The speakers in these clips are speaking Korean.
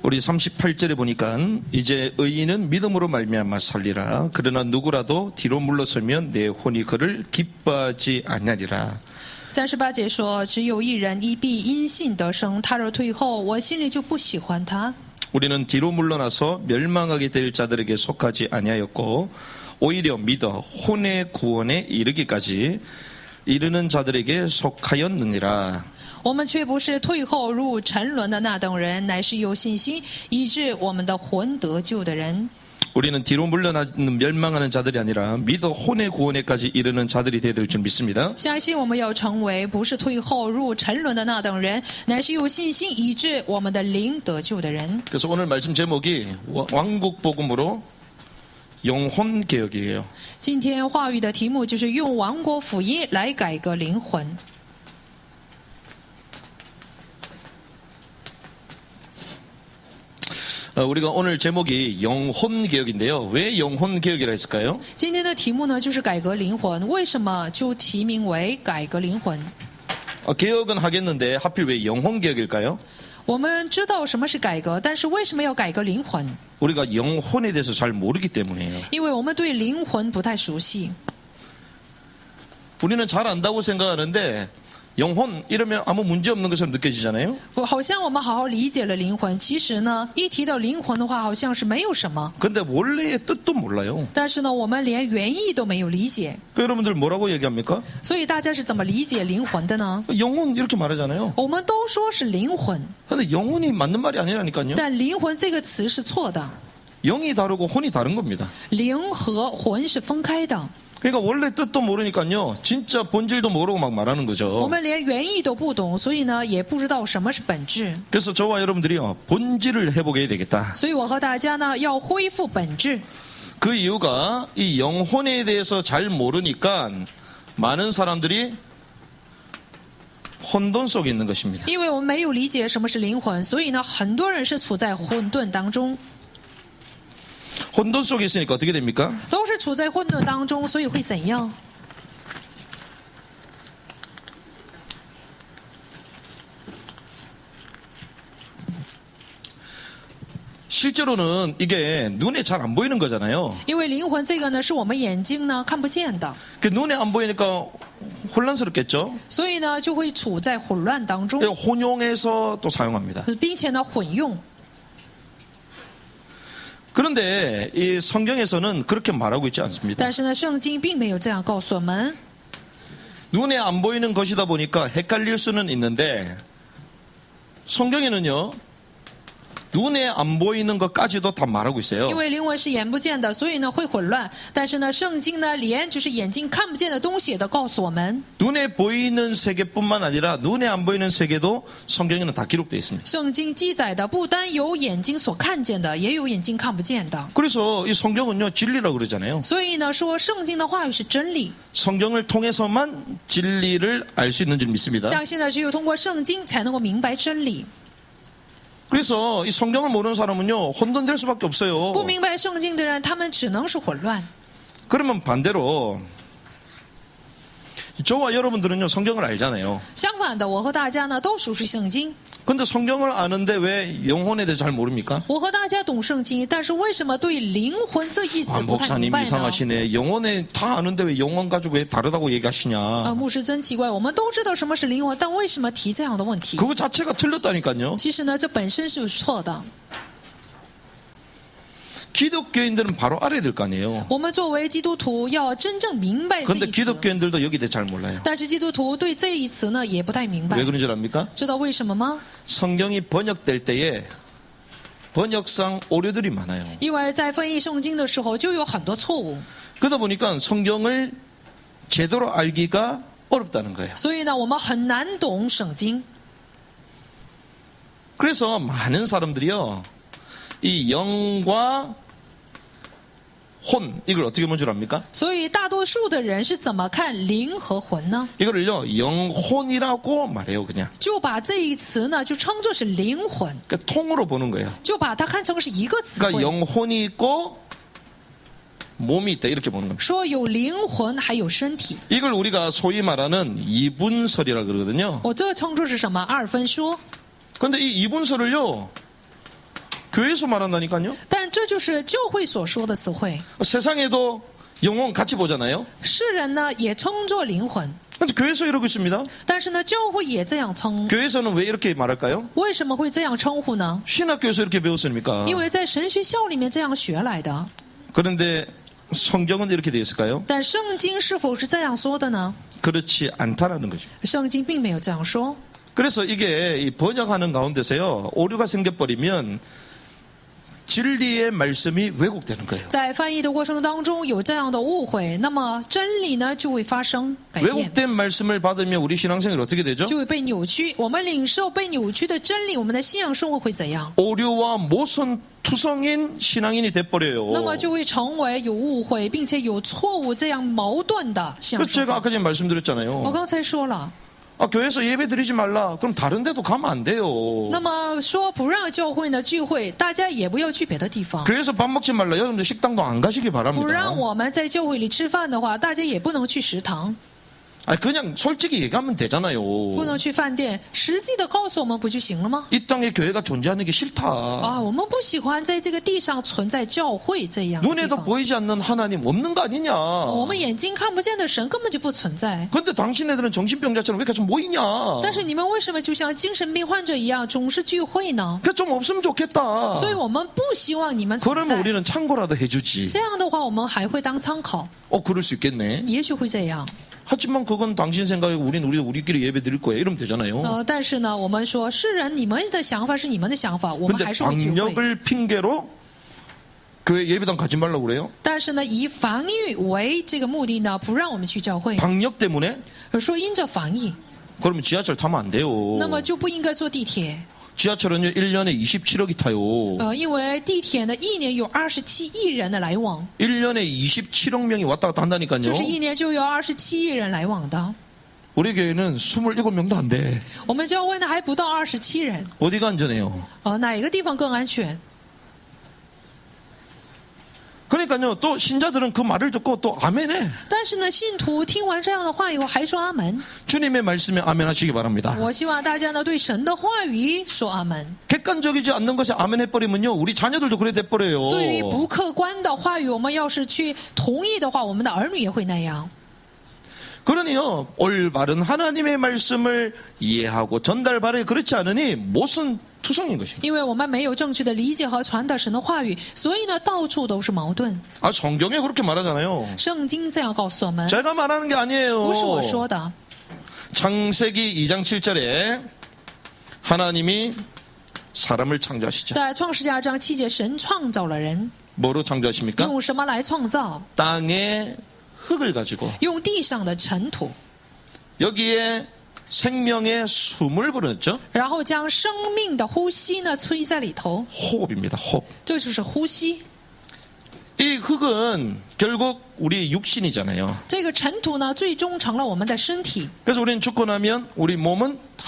우리 38절에 보니까 이제 의인은 믿음으로 말미암아 살리라. 그러나 누구라도 뒤로 물러서면 내 혼이 그를 기뻐하지 아니하리라. 38节说，只有一人必因信得生，他若退后，我心里就不喜欢他。 우리는 뒤로 물러나서 멸망하게 될 자들에게 속하지 아니하였고 오히려 믿어 혼의 구원에 이르기까지 이르는 자들에게 속하였느니라. 我们却不是退后入沉沦的那等人，乃是有信心以致我们的魂得救的人。 우리는 뒤로 물러나는 멸망하는 자들이 아니라 믿어 혼의 구원에까지 이르는 자들이 되어야 줄 믿습니다. 相信我们要成为不是退后入沉沦的那等人，乃是有信心以致我们的灵得救的人。 그래서 오늘 말씀 제목이 왕국 복음으로 영혼 개혁이에요. 今天话语的题目就是用王国福音来改革灵魂。 우리가 오늘 제목이 영혼 개혁인데요. 왜 영혼 개혁이라 했을까요? 今天的题目呢，就是改革灵魂。为什么就题名为改革灵魂？ 개혁은 하겠는데 하필 왜 영혼 개혁일까요? 我们知道什么是改革，但是为什么要改革灵魂？ 우리가 영혼에 대해서 잘 모르기 때문이에요. 因为我们对灵魂不太熟悉。 우리는 잘 안다고 생각하는데 영혼 이러면 아무 문제 없는 것처럼 느껴지잖아요. 好像我们好好理解了灵魂，其实呢，一提到灵魂的话，好像是没有什么。 근데 원래의 뜻도 몰라요. 但是呢，我们连原意都没有理解， 그 여러분들 뭐라고 얘기합니까? 所以大家是怎么理解灵魂的呢？ 영혼 이렇게 말하잖아요. 我们都说是灵魂， 근데 영혼이 맞는 말이 아니라니까요. 但灵魂这个词是错的， 영이 다르고 혼이 다른 겁니다. 灵和魂是分开的。 그러니까 원래 뜻도 모르니까요. 진짜 본질도 모르고 막 말하는 我 거죠. 们连原意都不懂，所以呢，也不知道什么是本质。 그래서 저와 여러분들이요. 본질을 회복해야 되겠다. 所以我和大家呢，要恢复本质。 그 이유가 이 영혼에 대해서 잘 모르니까 많은 사람들이 혼돈 속에 있는 것입니다. 因为我们没有理解什么是灵魂，所以呢，很多人是处在混沌当中， 혼돈 속에 있으니까 어떻게 됩니까? 都是处在混沌当中，所以会怎样？ 실제로는 이게 눈에 잘 안 보이는 거잖아요. 因为灵魂这个呢，是我们眼睛呢看不见的， 그 눈에 안 보이니까 혼란스럽겠죠. 所以呢，就会处在混乱当中， 혼용해서 또 사용합니다. 并且呢混用。 그런데 이 성경에서는 그렇게 말하고 있지 않습니다. 但是呢，圣经并没有这样告诉我们。 눈에 안 보이는 것이다 보니까 헷갈릴 수는 있는데 성경에는요. 눈에 안 보이는 것까지도 다 말하고 있어요. 因为灵魂是眼不见的，所以呢会混乱。但是呢，圣经呢连就是眼睛看不见的东西也都告诉我们。 눈에 보이는 세계뿐만 아니라 눈에 안 보이는 세계도 성경에는 다 기록되어 있습니다. 圣经记载的不单有眼睛所看见的，也有眼睛看不见的。 그래서 이 성경은요 진리라고 그러잖아요. 所以呢，说圣经的话语是真理。 성경을 통해서만 진리를 알 수 있는 줄 믿습니다. 相信呢，只有通过圣经才能够明白真理。 그래서 이 성경을 모르는 사람은요 혼돈될 수밖에 없어요. 不明白圣经的人，他们只能是混乱。 그러면 반대로 저와 여러분들은요 성경을 알잖아요. 相反的，我和大家呢都熟悉圣经。 근데 성경을 아는데 왜 영혼에 대해 잘 모릅니까? 我和大家懂圣经，但是为什么对灵魂这一词不太明 목사님 白呢？ 이상하시네. 영혼에 다 아는데 왜 영혼 가지고 왜 다르다고 얘기하시냐. 牧师真奇怪，我们都知道什么是灵魂，但为什么提这样的问题？ 그거 자체가 틀렸다니까요. 其实呢，这本身是错的。 기독교인들은 바로 알아야 될 거 아니에요. 我们作为基督徒要真正明白这 그런데 一词， 기독교인들도 여기에 대해 잘 몰라요. 但是基督徒对这一词呢也不太明白 왜 。 그런 줄 압니까? 知道为什么吗？ 성경이 번역될 때에 번역상 오류들이 많아요. 因为在翻译圣经的时候就有很多错误， 그러다 보니까 성경을 제대로 알기가 어렵다는 거예요. 所以呢，我们很难懂圣经。 그래서 많은 사람들이요, 이 영과 혼, 이걸 어떻게 본 줄 압니까? 所以大多数的人是怎么看灵和魂呢？ 이거를요, 영혼이라고 말해요, 그냥. 就把这一词呢就称作是灵魂， 그러니까 통으로 보는 거예요. 就把它看成是一个词 그러니까 汇， 영혼이 있고 몸이 있다, 이렇게 보는 겁니다. 说有灵魂还有身体。 이걸 우리가 소위 말하는 이분설이라고 그러거든요. 我这称作是什么？二分说。 그런데 이 이분설을요, 교회에서 말한다니까요. 但这就是教会所说的词汇。 세상에도 영혼 같이 보잖아요. 世人呢也称作灵魂， 근데 교회에서 이러고 있습니다. 但是呢教会也这样称。 교회에서는 왜 이렇게 말할까요? 为什么会这样称呼呢？ 신학교에서 이렇게 배웠습니까? 因为在神学校里面这样学来的。 그런데 성경은 이렇게 되어 있을까요? 但圣经是否是这样说的呢？ 그렇지 않다라는 것입니다. 圣经并没有这样说。 그래서 이게 이 번역하는 가운데서요, 오류가 생겨버리면 진리의 말씀이 왜곡되는 거예요. 在翻译的过程当中有这样的误会，那么真理呢就会发生改变， 왜곡된 말씀을 받으면 우리 신앙생활이 어떻게 되죠? 就会被扭曲。我们领受被扭曲的真理，我们的信仰生活会怎样？ 오류와 모순 투성인 신앙인이 돼버려요. 那么就会成为有误会，并且有错误这样矛盾的信仰 그래서 生 제가 活。 아까 전에 我 말씀드렸잖아요. 刚才说了， 교회에서 예배 드리지 말라. 그럼 다른 데도 가면 안 돼요. 那么说不让教会呢聚会，大家也不要去别的地方。 교회에서 밥 먹지 말라. 여러분들 식당도 안 가시기 不 바랍니다. 让我们在教会里吃饭的话，大家也不能去食堂， 그냥 솔직히 얘기하면 되잖아요. 不能去饭店，实际的告诉我们不就行了吗？ 이 땅에 교회가 존재하는 게 싫다. 啊，我们不喜欢在这个地上存在教会这样的地 눈에도 方。 보이지 않는 하나님 없는 거 아니냐. 我们眼睛看不见的神根本就不存在。 근데 당신네들은 정신병자처럼 왜 계속 모이냐. 但是你们为什么就像精神病患者一样总是聚会呢？ 그게 좀 없으면 좋겠다. 所以我们不希望你们存 그러면 在。 우리는 참고라도 해주지. 这样的话，我们还会当参考， 그럴 수 있겠네. 也许会这样。 하지만 그건 당신 생각에 우리끼리 예배 드릴 거야. 이러면 되잖아요. 但是呢，我们说世人你们的想法是你们的想法，我们 근데 还是会聚会。 방역을 핑계로 교회 예배당 가지 말라고 그래요? 但是呢，以防疫为这个目的呢，不让我们去教会。 방역 때문에? 说因着防疫， 그러면 지하철 타면 안 돼요. 那么就不应该坐地铁。 지하철은요 1년에 27억이 타요. 因为地铁呢，一年有27亿人的来往， 1년에 27억 명이 왔다 갔다 한다니까요. 就是一年就有27亿人来往的。 우리 교회는 27명도 안 돼. 我们教会呢还不到27人， 어디가 안전해요? 哪一个地方更安全？ 그러니까요 또 신자들은 그 말을 듣고 또 아멘해. 但是呢，信徒听完这样的话以后还说阿门。 주님의 말씀에 아멘하시기 바랍니다. 我希望大家呢对神的话语说阿门。 객관적이지 않는 것에 아멘해버리면요 우리 자녀들도 그래 돼버려요. 对于不客观的话语，我们要是去同意的话，我们的儿女也会那样。 그러니요 올바른 하나님의 말씀을 이해하고 전달받아 그렇지 않으니 모순 투성인 것입니다. 因为我们没有正确的理解和传达神的话语，所以呢到处都是矛盾。 성경에 그렇게 말하잖아요. 圣经这样告诉我们， 제가 말하는 게 아니에요. 不是我说的。 창세기 2장 7절에 하나님이 사람을 창조하시죠. 在创世纪2章7节，神创造了人， 뭐로 창조하십니까? 用什么来创造？ 땅의 흙을 가지고 用地上的尘土， 여기에 생명의 숨을 불어넣죠. 然后将生命的呼吸呢吹在里头， 호흡입니다. 호흡. 这就是呼吸。 이 흙은 결국 우리 육신이잖아요. 这个尘土呢，最终成了我们的身体。 그래서 우리는 죽고 나면 우리 몸은 다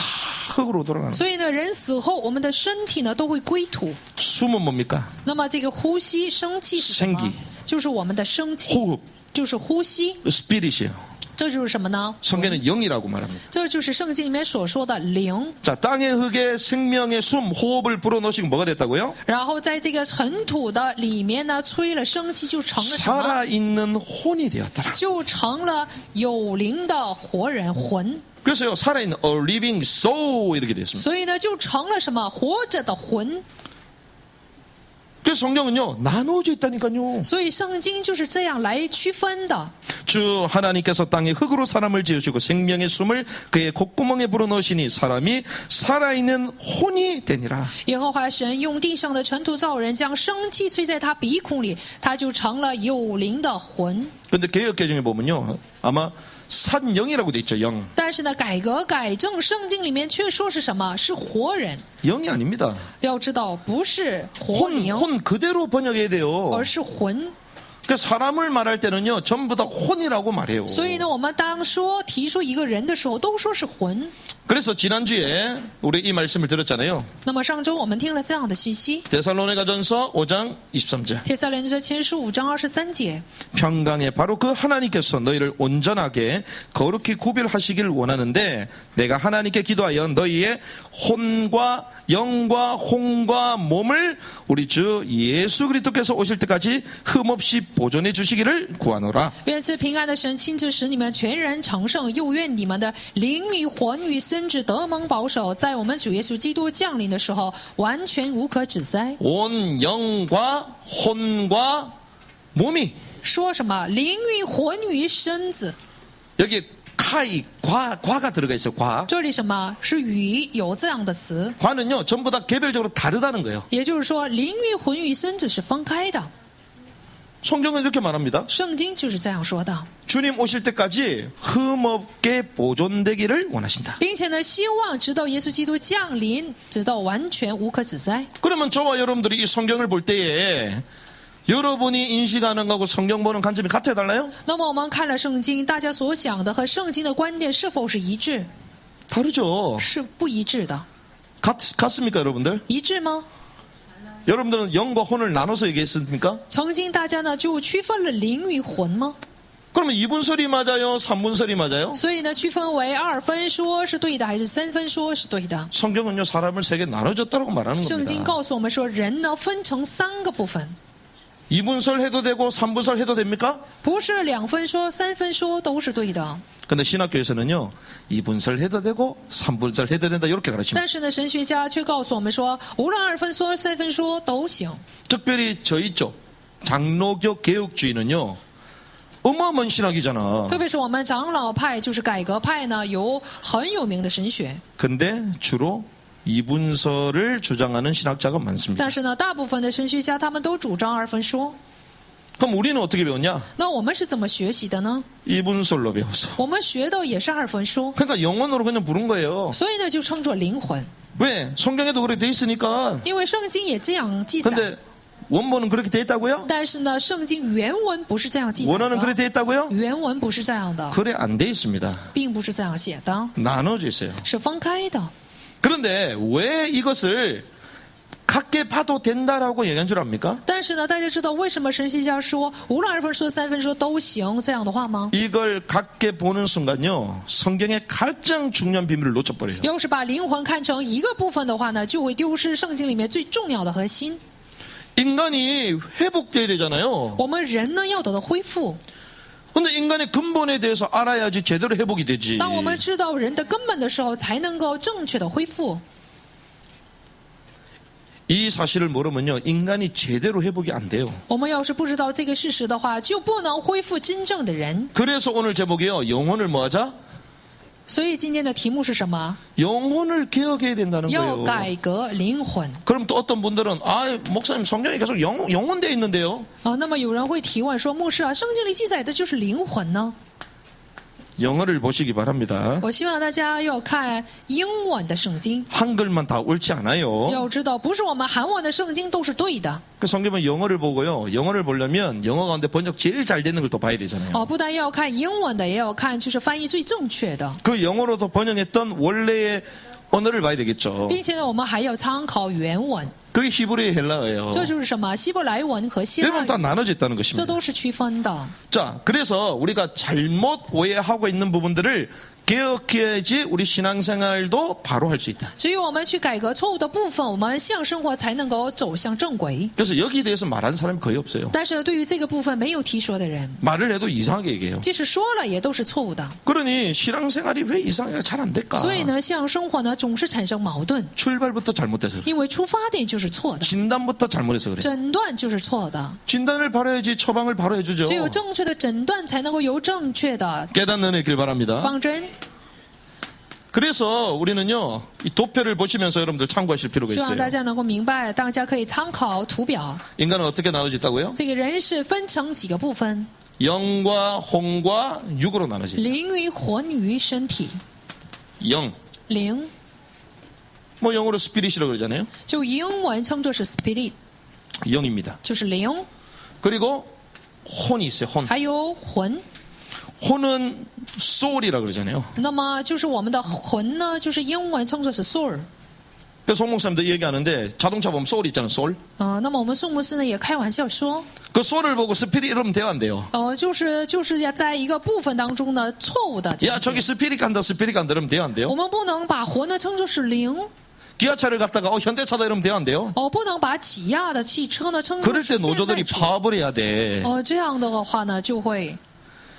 흙으로 돌아가는 거예요. 所以呢，人死后，我们的身体呢都会归土。 숨은 뭡니까? 那么这个呼吸、生气是什么 생기 ？就是我们的生气， 호흡, 就是呼吸。 스피릿이에요. 这就是什么呢？ 성경에는 영이라고 말합니다. 这就是圣经里面所说的灵。 자, 땅의 흙에 생명의 숨, 호흡을 불어넣으시고 뭐가 됐다고요? 然后在这个尘土的里面呢，吹了生气，就成了什么？ 살아있는 혼이 되었더라. 就成了有灵的活人魂。 그래서요, 살아있는 a living soul 이렇게 됐습니다. 所以呢，就成了什么？活着的魂。 그래서 성경은요, 나누어져 있다니까요. 所以圣经就是这样来区分的。 주 하나님께서 땅의 흙으로 사람을 지으시고 생명의 숨을 그의 콧구멍에 불어넣으시니 사람이 살아있는 혼이 되니라. 耶和华神用地上的尘土造人，将生气吹在他鼻孔里，他就成了有灵的魂。 근데 개역개정에 보면요, 아마 산영이라고 돼 있죠. 영. 但是呢，改革改正圣经里面却说是什么？是活人。 영이 아닙니다. 要知道，不是活灵， 혼 그대로 번역해야 돼요. 而是魂。 그 사람을 말할 때는요, 전부 다 혼이라고 말해요. 所以呢，我们当提出一个人的时候，都说是魂。 그래서 지난주에 우리 이 말씀을 들었잖아요. 那么上周我们听了这样的信息， 데살로니가전서 5장 23절. 帖撒罗尼迦前书5章23节， 평강에 바로 그 하나님께서 너희를 온전하게 거룩히 구별하시길 원하는데 내가 하나님께 기도하여 너희의 혼과 영과 혼과 몸을 우리 주 예수 그리스도께서 오실 때까지 흠없이 보존해 주시기를 구하노라. 愿赐平安的神亲自使你们全然成圣，又愿你们的灵与魂与身子得蒙保守，在我们主耶稣基督降临的时候，完全无可指摘。 온 영과 혼과 몸이 说什么灵与魂与身子？ 여기 카이 과가 들어가 있어요. 과. 这里什么是与有这样的词？ 과는요 전부 다 개별적으로 다르다는 거예요. 也就是说，灵与魂与身子是分开的。 성경은 이렇게 말합니다. 圣经就是这样说的， 주님 오실 때까지 흠없게 보존되기를 원하신다. 并且呢，希望直到耶稣基督降临，直到完全无可指摘。 그러면 저와 여러분들이 이 성경을 볼 때에 여러분이 인식하는 거하고 성경 보는 관점이 같아요, 달라요? 那么我们看了圣经，大家所想的和圣经的观点是否是一致？ 다르죠. 是不一致的。 같습니까, 여러분들? 一致吗？ 여러분들은 영과 혼을 나눠서 얘기했습니까? 曾经大家呢就区分了灵与魂吗？ 그러면 2분설이 맞아요? 3분설이 맞아요? 所以呢，区分为二分说是对的，还是三分说是对的？ 성경은요, 사람을 세 개 나눠줬다고 말하는 圣经 겁니다. 告诉我们说，人呢分成三个部分， 2분설 해도 되고 3분설 해도 됩니까? 不是两分说、三分说都是对的。 근데 신학교에서는요, 2분설 해도 되고 3분설 해도 된다 이렇게 가르칩니다. 但是呢，神学家却告诉我们说，无论二分说、三分说都行。 특별히 저희 쪽 장로교 개혁주의는요, 어마어마한 신학이잖아. 特别是我们长老派，就是改革派呢，有很有名的神学。 근데 주로 2분설을 주장하는 신학자가 많습니다. 但是呢，大部分的神学家他们都主张二分说。 그럼 우리는 어떻게 배웠냐? 那我们是怎么学习的呢？ 2분설로 배웠어. 我们学的也是二分说， 그러니까 영혼으로 그냥 부른 거예요. 所以呢就称作灵魂， 왜? 성경에도 그렇게 돼 있으니까. 因为圣经也这样记载。 근데 원본은 그렇게 돼 있다고요? 但是呢，圣经原文不是这样记载 원어는 그렇게 的， 돼 있다고요? 原文不是这样的， 그래 안 돼 있습니다. 并不是这样写的， 나눠져 있어요. 是分开的。 그런데 왜 이것을 같게 봐도 된다라고 얘기한 줄 압니까? 但是呢，大家知道为什么神学家说无论二分说、三分说都行这样的话吗？ 이걸 같게 보는 순간요, 성경의 가장 중요한 비밀을 놓쳐버려요. 要是把灵魂看成一个部分的话呢，就会丢失圣经里面最重要的核心。 인간이 회복돼야 되잖아요. 我们人呢要得到恢复， 근데 인간의 근본에 대해서 알아야지 제대로 회복이 되지. 当我们知道人的根本的时候，才能够正确的恢复。 이 사실을 모르면요, 인간이 제대로 회복이 안 돼요. 我们要是不知道这个事实的话，就不能恢复真正的人。 그래서 오늘 제목이요, 영혼을 뭐하자? 所以今天的题目是什么？ 영혼을 개혁해야 된다는 要 거예요. 改革灵魂。 그럼 또 어떤 분들은 목사님 성경에 계속 영혼되어 있는데요. 那么有人会提问说，牧师啊，圣经里记载的就是灵魂呢？ 영어를 보시기 바랍니다. 我希望大家要看英文的圣经， 한글만 다 옳지 않아요. 要知道不是我们韩文的圣经都是对的。 그 성경은 영어를 보고요. 영어를 보려면 영어 가운데 번역 제일 잘 되는 걸 또 봐야 되잖아요. 不但要看英文的，也要看就是翻译最正确的， 그 영어로도 번역했던 원래의 언어를 봐야 되겠죠. 并且呢，我们还要参考原文。 그게 히브리 헬라어예요. 这就是什么？希伯来文和希腊 여러분 다 语， 나눠져 있다는 这 것입니다. 都是区分的。 자, 그래서 우리가 잘못 오해하고 있는 부분들을 개혁해야지 우리 신앙생활도 바로 할 수 있다. 只有我们去改革错误的部分，我们向生活才能够走向正轨。 그래서 여기에 대해서 말하는 사람이 거의 없어요. 但是对于这个部分没有提说的人， 말을 해도 이상하게 얘기해요. 即使说了也都是错误的。 그러니 신앙생활이 왜 이상하게 잘 안 될까? 所以呢，向生活呢总是产生矛盾， 출발부터 잘못돼서 그래. 因为出发点就是错的， 진단부터 잘못해서 그래. 诊断就是错的。 진단을 바로 해야지 처방을 바로 해주죠. 只有正确的诊断，才能够有正确的 깨닫는 애길 바랍니다. 方针。 그래서 우리는요, 이 도표를 보시면서 여러분들 참고하실 필요가 希望 있어요. 大家能够明白，大家可以参考图表。 인간은 어떻게 나눠졌다고요? 这个人是分成几个部分： 영과 혼과 육으로 나눠진다. 灵与魂与身体。 영. 灵 뭐 영어로 스피릿이라고 그러잖아요. 就英文称作是 spirit， 영입니다. 就是灵， 그리고 혼이 있어요. 혼. 还有魂。 혼은 soul이라 그러잖아요. 那么就是我们的魂呢，就是英文称作是 soul。 그래서 송 목사님도 얘기하는데 자동차 보면 soul 있잖아요. soul. 那么我们宋牧师呢也开玩笑说， 그 soul을 보고 스피릿 이러면 돼요, 안 돼요? 就是要在一个部分当中呢错误的。 야, 저기 스피릿 간다, 스피릿 간다 이러면 돼요, 안 我 돼요? 们不能把魂呢称作是灵， 기아차를 갖다가 현대차다 이러면 돼요, 안 돼요? 不能把起亚的汽车呢称作 그럴 是 때 现代 노조들이 车。 파업을 해야 돼. 这样的话呢就会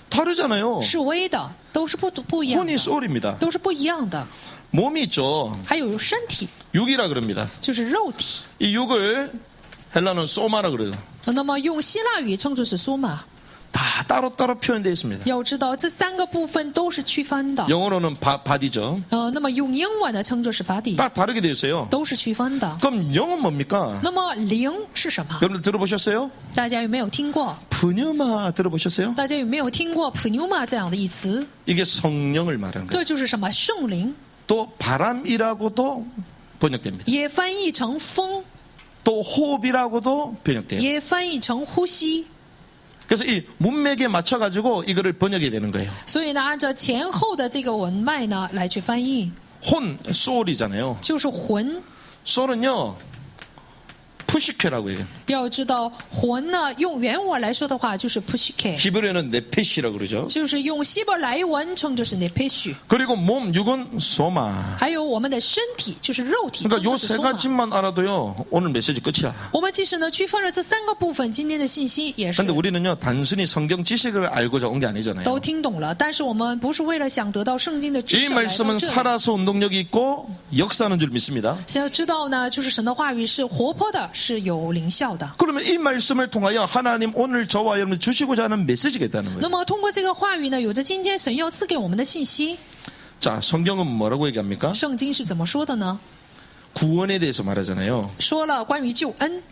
다르잖아요. 示威的，都是不一样 혼이 的， soul입니다. 都是不一样的。 몸이 있죠. 还有身体， 육이라 그럽니다. 就是肉体。 이 육을 헬라는 소마라 그래요. 那么用希腊语称作是苏玛。 다 따로따로 표현되어 있습니다. 要知道这三个部分都是区分的。 영어로는 바디죠. 那么用英文的称作是 body， 다 다르게 되어 있어요. 都是区分的。 그럼 영은 뭡니까? 那么灵是什么？ 여러분들 들어보셨어요? 大家有没有听过？ pneuma 들어보셨어요? 大家有没有听过 pneuma 这样的一词？ 이게 성령을 말하는 거예요. 这就是什么？圣灵， 또 바람이라고도 번역됩니다. 也翻译成风， 또 호흡이라고도 번역돼요. 也翻译成呼吸。 그래서 이 문맥에 맞춰가지고 이거를 번역해야 되는 거예요. 所以呢，按照前后的这个文脉呢来去翻译， 혼, soul이잖아요. 就是魂。 soul은요, 푸시케라고 해요. 要知道魂呢，用原文来说的话就是 pushke， 히브리어는 네페시라고 그러죠. 就是用希伯来文称就是 nepesh。 그리고 몸, 육은 소마. 还有我们的身体，就是肉体， 그러니까 称 요 作是 세 索玛。 가지만 알아도요, 오늘 메시지 끝이야. 我们即使呢区分了这三个部分，今天的信息也是 근데 우리는요, 단순히 성경 지식을 알고자 온 게 아니잖아요. 都听懂了。但是我们不是为了想得到圣经的知 이 识来到 말씀은 这里。 살아서 운동력이 있고 역사하는 줄 믿습니다. 想要知道呢，就是神的话语是活泼的，是有灵效的。 그러면 이 말씀을 통하여 하나님 오늘 저와 여러분 주시고자 하는 메시지가 있다는 那 거예요. 么通过这个话语呢，有着今天神要赐给我们的信息。 자, 성경은 뭐라고 얘기합니까? 圣经是怎么说的呢？ 구원에 대해서 말하잖아요. 说了关于救恩。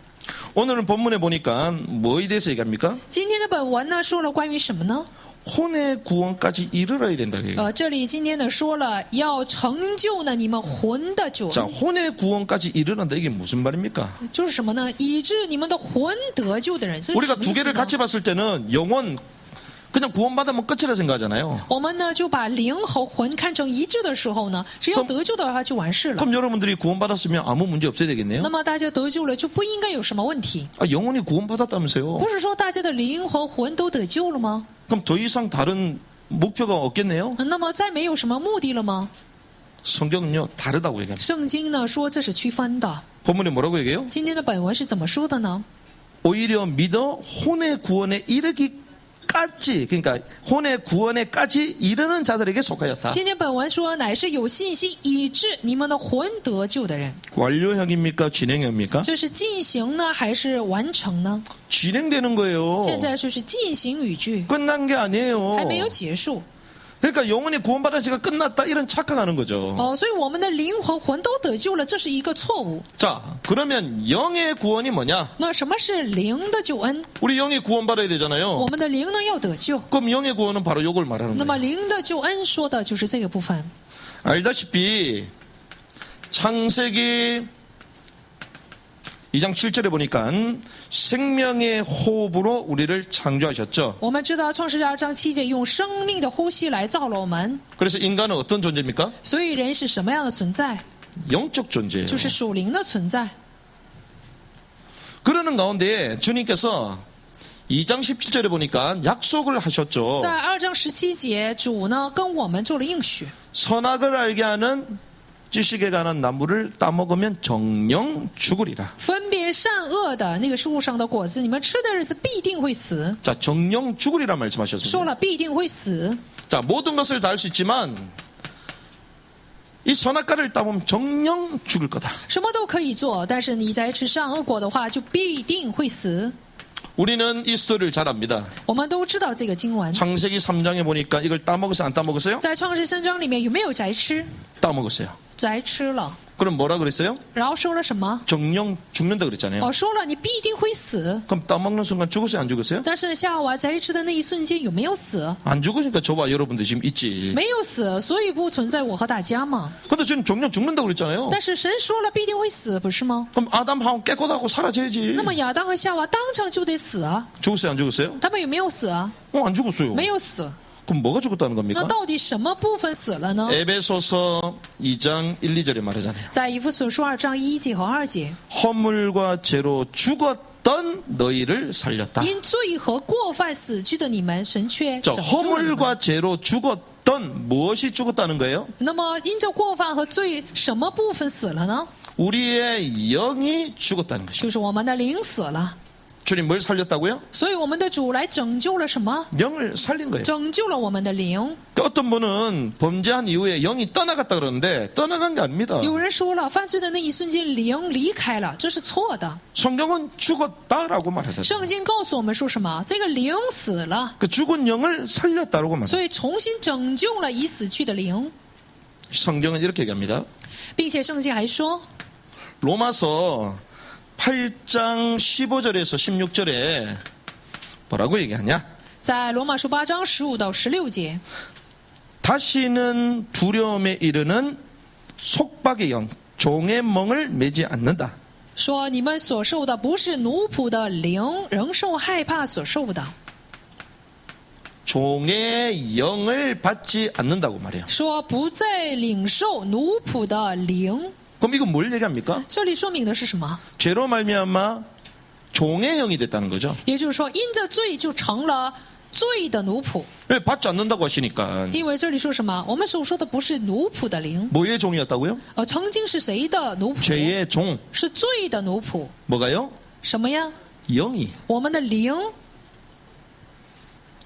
오늘은 본문에 보니까 뭐에 대해서 얘기합니까? 今天的本文呢，说了关于什么呢？ 혼의 구원까지 이르러야 된다. 这里今天呢说了要成就呢你们魂的救 자, 恩， 혼의 구원까지 이르는다. 이게 무슨 말입니까? 就是什么呢？以致你们的魂得救的人。这是什 우리가 么 두 意思 개를 呢？ 같이 봤을 때는 영혼 그냥 구원받으면 끝이라 생각하잖아요. 我们呢就把灵和魂看成一致的时候呢，只要得救的话就完事了。 그럼 여러분들이 구원받았으면 아무 문제 없어야 되겠네요. 那么大家得救了就不应该有什么问题。 아, 영혼이 구원받았다면서요. 不是说大家的灵和魂都得救了吗？ 그럼 더 이상 다른 목표가 없겠네요. 那么再没有什么目的了吗？ 성경은요 다르다고 얘기합니다. 圣经呢说这是区分的。 본문에 뭐라고 얘기해요? 今天的本文是怎么说的呢？ 오히려 믿어 혼의 구원에 이르기까지, 그러니까 혼의 구원에까지 이르는 자들에게 속하였다. 今天本文说乃是有信心以致你们的魂得救的人。 완료형입니까? 진행형입니까? 这是进行呢还是完成呢？ 진행되는 거예요. 现在就是进行语句， 끝난 게 아니에요. 还没有结束。 그러니까 영혼이 구원받은 지가 끝났다 이런 착각하는 거죠. 所以我们的灵和魂都得救了，这是一个错误。 자, 그러면 영의 구원이 뭐냐? 那什么是灵的救恩？ 우리 영이 구원받아야 我 되잖아요. 们的灵呢要得救。 그럼 영의 구원은 바로 요걸 말하는 那么 거예요. 灵的救恩说的就是这个部分。 알다시피 창세기 2장 7절에 보니까 생명의 호흡으로 우리를 창조하셨죠. 我们知道创世2章7节用生命的呼吸来造了我们， 그래서 인간은 어떤 존재입니까? 所以人是什么样的存在？ 영적 존재예요. 就是属灵的存在。 그러는 가운데 주님께서 2장 17절에 보니까 약속을 하셨죠. 在2章17节，主呢跟我们做了应许， 선악을 알게 하는 지식에 관한 나무를 따먹으면 정령 죽으리라. 分别善恶的那个树上的果子，你们吃的日子必定会死。 자, 정령 죽으리라 说 말씀하셨습니다. 了必定会死。 자, 모든 것을 다 할 수 있지만 이 선악과를 따보면 정령 죽을 거다. 什么都可以做，但是你在吃善恶果的话，就必定会死。 우리는 이 스토리를 잘 압니다. 我们都知道这个经文， 창세기 3장에 보니까 이걸 따먹었어요? 안 따먹었어요? 在创世3章里面有没有摘吃？ 따먹었어요. 摘吃了， 그럼 뭐라 그랬어요? 然后说了什么？ 정령 죽는다 그랬잖아요. 说了你必定会死。 그럼 따먹는 순간 죽었어요? 안 죽었어요? 但是夏娃摘吃的那一瞬间有没有死？ 안 죽으니까 저와 여러분들 지금 있지. 没有死，所以不存在我和大家嘛。 근데 지금 정령 죽는다 그랬잖아요. 但是神说了必定会死，不是吗？ 그럼 아담 하와 깨끗하고 사라져야지. 那么亚当和夏娃当场就得死啊， 죽었어요? 안 죽었어요? 他们有没有死啊？ 안 죽었어요. 没有死。 그럼 뭐가 죽었다는 那 겁니까? 到底什么部分死了呢？ 에베소서 2장 1, 2절에 말하잖아요. 在以弗所书2章1节和2节， 허물과 죄로 죽었던 너희를 살렸다. 因罪和过犯死去的你们，神却 자, 拯救了你们。 허물과 죄로 죽었던 무엇이 죽었다는 거예요? 那么因着过犯和罪，什么部分死了呢？ 우리의 영이 죽었다는 것이죠. 就是我们的灵死了。 주님 뭘 살렸다고요? 所以我们的主来拯救了什么？ 영을 살린 거예요. 拯救了我们的灵。 어떤 분은 범죄한 이후에 영이 떠나갔다 그러는데 떠나간 게 아닙니다. 有人说了，犯罪的那一瞬间，灵离开了，这是错的。 성경은 죽었다라고 말하잖아요. 圣经告诉我们说什么？这个灵死了， 그 죽은 영을 살렸다라고 말해요. 所以重新拯救了已死去的灵， 성경은 이렇게 얘기합니다. 并且圣经还说， 로마서 8장 15절에서 16절에 뭐라고 얘기하냐? 在罗马书8章15到16节， 다시는 두려움에 이르는 속박의 영, 종의 멍을 매지 않는다. 说你们所受的不是奴仆的灵，仍受害怕所受的。 종의 영을 받지 않는다고 말해요. 说不再领受奴仆的灵， 그럼 이건 뭘 얘기합니까? 这里说明的是什么？ 죄로 말미암아 종의 영이 됐다는 거죠. 也就是说，因着罪就成了罪的奴仆。 왜 받지 않는다고 하시니까 因为这里说什么？我们所说的不是奴仆的灵， 뭐의 종이었다고요? 曾经是谁的奴仆？ 죄의 종. 是罪的奴仆。 뭐가요? 什么呀？ 영이. 我们的灵，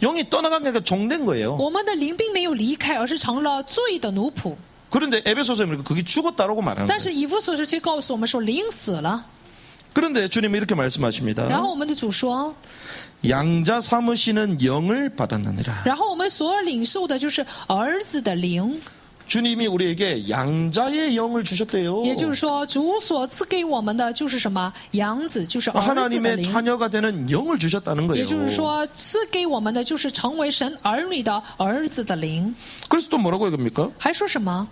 영이 떠나간 게 아니라 종된 거예요. 我们的灵并没有离开，而是成了罪的奴仆。 그런데 에베소서에 보니까 그게 죽었다라고 말하는 但 거예요. 是以弗所书却告诉我们说灵死了。 그런데 주님은 이렇게 然后 말씀하십니다. 我们的主说， 양자 삼으시는 영을 받았느니라. 然后我们所领受的就是儿子的灵， 주님이 우리에게 양자의 영을 주셨대요. 也就是说，主所赐给我们的就是什么？养子，就是儿子的 하나님의 灵。 자녀가 되는 영을 주셨다는 也 거예요. 就是说，赐给我们的就是成为神儿女的儿子的灵。 그래서 또 뭐라고 얘기합니까? 还说什么？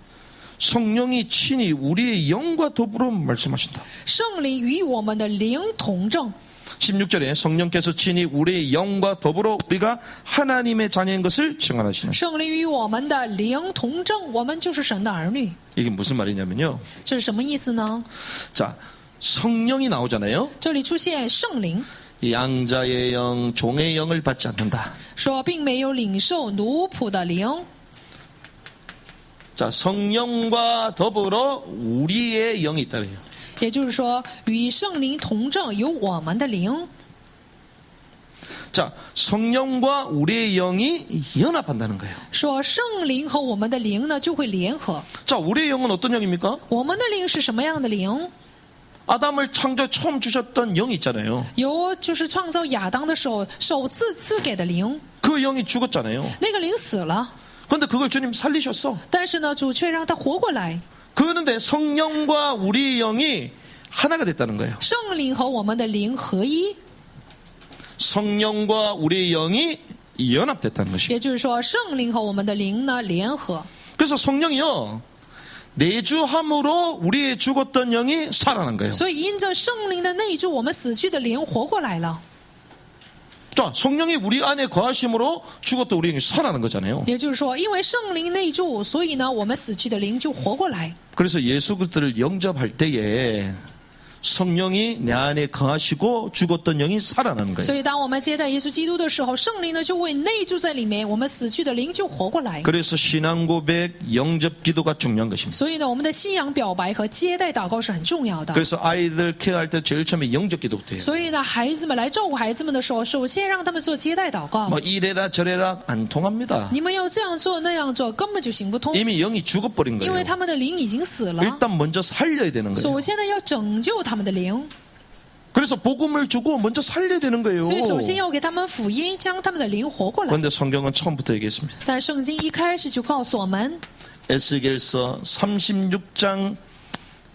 성령이 친히 우리의 영과 더불어 말씀하신다. 圣灵与我们的灵同证。 16절에 성령께서 친히 우리의 영과 더불어 우리가 하나님의 자녀인 것을 증언하시는. 圣灵与我们的灵同证，我们就是神的儿女。 이게 무슨 말이냐면요. 这是什么意思呢？ 자, 성령이 나오잖아요. 这里出现圣灵， 양자의 영, 종의 영을 받지 않는다. 说并没有领受奴仆的灵。 자, 성령과 더불어 우리의 영이 있다래요. 也就是说，与圣灵同证有我们的灵。 자, 성령과 우리의 영이 연합한다는 거예요. 说圣灵和我们的灵呢就会联合。 자, 우리의 영은 어떤 영입니까? 我们的灵是什么样的灵？ 아담을 창조 처음 주셨던 영이 있잖아요. 有就是创造亚当的时候首次赐给的灵， 그 영이 죽었잖아요. 那个灵死了， 그런데 그걸 주님 살리셨어. 但是呢，主却让他活过来。 그런데 성령과 우리의 영이 하나가 됐다는 거예요. 圣灵和我们的灵合一， 성령과 우리의 영이 연합됐다는 것이에요. 也就是说，圣灵和我们的灵呢联合。 그래서 성령이요. 내주함으로 우리의 죽었던 영이 살아난 거예요. 所以因着圣灵的内住，我们死去的灵活过来了。 자, 성령이 우리 안에 거하심으로 죽었던 우리 영이 살아난 거잖아요. 也就是说，因为圣灵内住，所以呢，我们死去的灵就活过来。 그래서 예수 그리스도를 영접할 때에 성령이 내 안에 거하시고 죽었던 영이 살아나는 所 거예요. 以，当我们接待耶稣基督的时候，圣灵呢就会内住在里面，我们死去的灵就活过来。 그래서 신앙 고백, 영접 기도가 중요한 것입니다. 所以呢，我们的信仰表白和接待祷告是很重要的。 그래서 아이들 케어할 때 제일 처음에 영접 기도부터 해요. 所以呢，孩子们来照顾孩子们的时候，首先让他们做接待祷告。 뭐 이래라 저래라 안 통합니다. 你们要这样做那样做，根本就行不通， 이미 영이 죽어버린 因为 거예요. 他们的灵已经死了。 일단 먼저 살려야 되는 거예요. 首先呢，要拯救他们的灵， 그래서 복음을 주고 먼저 살려야 되는 거예요. 所以首先要给他们福音，将他们的灵活过来。 그런데 성경은 처음부터 얘기했습니다. 但圣经一开始就告诉我们， 에스겔서 36장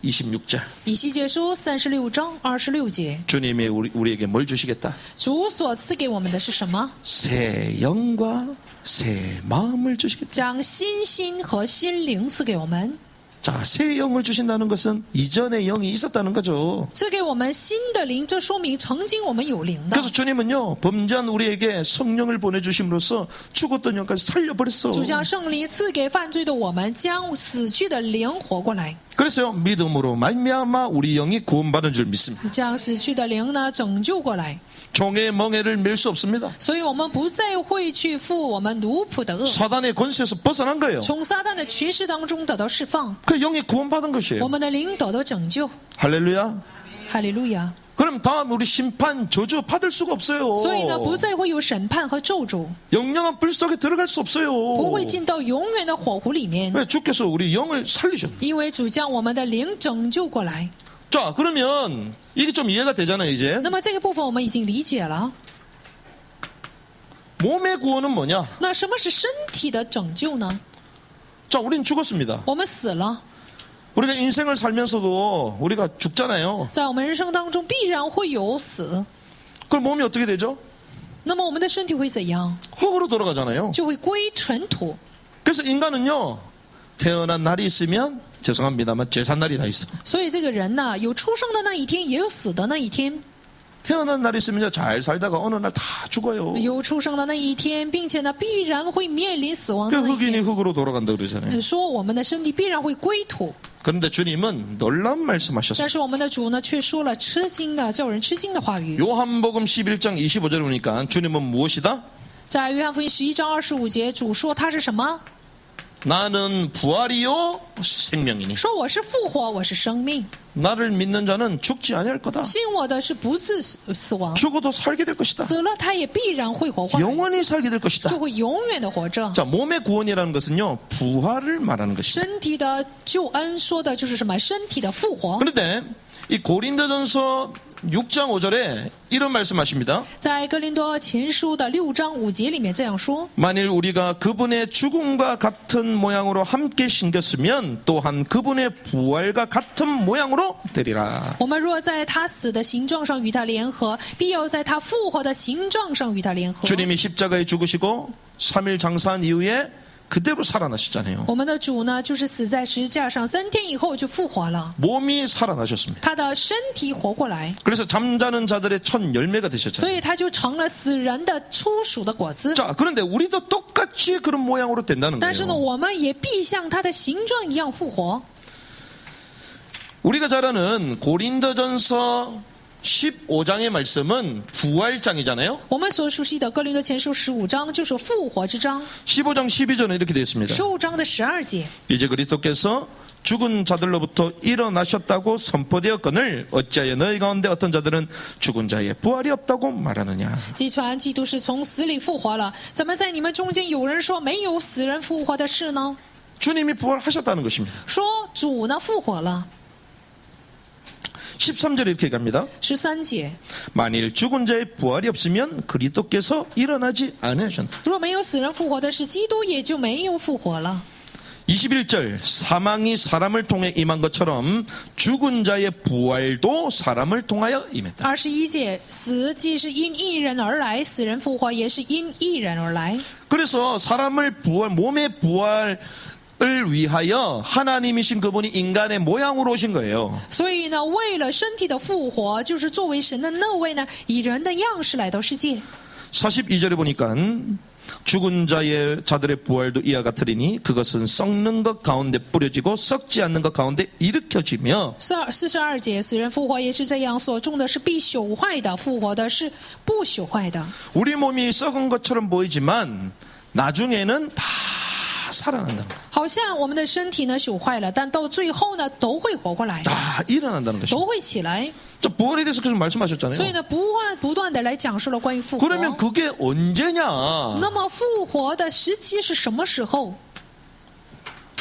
26절. 以西结书36章26节， 주님이 우리에게 뭘 주시겠다? 主所赐给我们的是什么？ 새 영과 새 마음을 주시겠다. 将新心和心灵赐给我们。 자, 새 영을 주신다는 것은 이전의 영이 있었다는 거죠. 赐给我们新的灵，这说明曾经我们有灵的。 그래서 주님은요, 범죄한 우리에게 성령을 보내주심으로써 죽었던 영까지 살려버렸어. 主将圣灵赐给犯罪的我们，将死去的灵活过来， 그래서요, 믿음으로 말미암아 우리 영이 구원받은 줄 믿습니다. 将死去的灵呢拯救过来。 종의 멍에를 밀 수 없습니다. 所以我们不再会去负我们奴仆的恶， 사단의 권세에서 벗어난 거예요. 从撒旦的权势当中得到释放， 그 영이 구원받은 我 것이에요. 们的灵得到拯救。 할렐루야. 哈利路亚！ 그럼 다음 우리 심판, 저주 받을 수가 없어요. 所以呢，不再会有审判和咒诅， 영영한 불 속에 들어갈 수 없어요. 不会进到永远的火湖里面， 왜? 주께서 우리 영을 살리셨. 因为主将我们的灵拯救过来。 자, 그러면 이게 좀 이해가 되잖아요, 이제. 那么这个部分我们已经理解了。 몸의 구원은 뭐냐? 那什么是身体的拯救呢？ 자, 우린 죽었습니다. 我们死了， 우리가 인생을 살면서도 우리가 죽잖아요. 在我们人生当中必然会有死。 그럼 몸이 어떻게 되죠? 那么我们的身体会怎样？ 흙으로 돌아가잖아요. 就会归尘土。 그래서 인간은요, 태어난 날이 있으면 죄송합니다만 제삿날이 다 있어. 所以这个人呢，有出生的那一天，也有死的那一天。 태어난 날이 있으면 잘 살다가 어느 날 다 죽어요. 有出生的那一天，并且呢，必然会面临死亡 그 的那一 흑인이 天。 흑으로 돌아간다 그러잖아요. 说我们的身体必然会归土， 그런데 주님은 놀라운 말씀하셨어요. 但是我们的主呢，却说了吃惊的、叫人吃惊的话语。 요한복음 11장 25절에 보니까 주님은 무엇이다? 在约翰福音11章25节，主说他是什么？ 나는 부활이요 생명이니. 说我是复活，我是生命， 나를 믿는 자는 죽지 아니할 거다. 信我的是不致死亡， 죽어도 살게 될 것이다. 死了他也必然会活过来， 영원히 살게 될 것이다. 就会永远的活着。 자, 몸의 구원이라는 것은요, 부활을 말하는 것이다. 身体的救恩说的就是什么？身体的复活。 그런데 이 고린도전서 6장 5절에 이런 말씀하십니다. 在哥林多前书的6章5节里面这样说： 만일 우리가 그분의 죽음과 같은 모양으로 함께 신겼으면 또한 그분의 부활과 같은 모양으로 되리라. 我们若在他死的形状上与他联合，必要在他复活的形状上与他联合。 주님이 십자가에 죽으시고 3일 장사한 이후에 그대로 살아나셨잖아요. 我们的主呢，就是死在十字架上，3天以后就复活了， 몸이 살아나셨습니다. 他的身体活过来， 그래서 잠자는 자들의 첫 열매가 되셨잖아요. 所以他就成了死人的初熟的果子。 자, 그런데 우리도 똑같이 그런 모양으로 된다는 但是呢， 거예요. 我们也必像他的形状一样复活。 우리가 잘 아는 고린도전서 15장의 말씀은 부활장이잖아요. 我们所熟悉的哥林多前书15章就是复活之章， 15장 12절은 이렇게 되어 있습니다. 15章的12节。 이제 그리스도께서 죽은 자들로부터 일어나셨다고 선포되었거늘 어찌하여 너희 가운데 어떤 자들은 죽은 자의 부활이 없다고 말하느냐. 即传基督是从死里复活了，怎么在你们中间有人说没有死人复活的事呢？ 주님이 부활하셨다는 것입니다. 说主呢复活了。 13절에 이렇게 얘기합니다. 13节， 만일 죽은 자의 부활이 없으면 그리스도께서 일어나지 않으셨다. 若没有死人复活的事，基督也就没有复活了。 21절 사망이 사람을 통해 임한 것처럼 죽은 자의 부활도 사람을 통하여 임했다. 21节，死既是因一人而来，死人复活也是因一人而来。 그래서 사람을 부활, 몸의 부활을 위하여 하나님이신 그분이 인간의 모양으로 오신 거예요. 所以呢，为了身体的复活，就是作为神的那位呢，以人的样式来到世界。 42절에 보니까 죽은 자들의 부활도 이와 같으리니 그것은 썩는 것 가운데 뿌려지고 썩지 않는 것 가운데 일으켜지며 42节，死人复活也是这样，所种的是必朽坏的，复活的是不朽坏的。 우리 몸이 썩은 것처럼 보이지만 나중에는 다 살아난다는 거예요. 好像我们的身体呢朽坏了，但到最后呢都会活过来， 다 일어난다는 것입니다. 都会起来。 저 부활에 대해서 계속 所以 말씀하셨잖아요. 呢，不断的来讲述了关于复活。 그러면 그게 언제냐? 那么复活的时期是什么时候？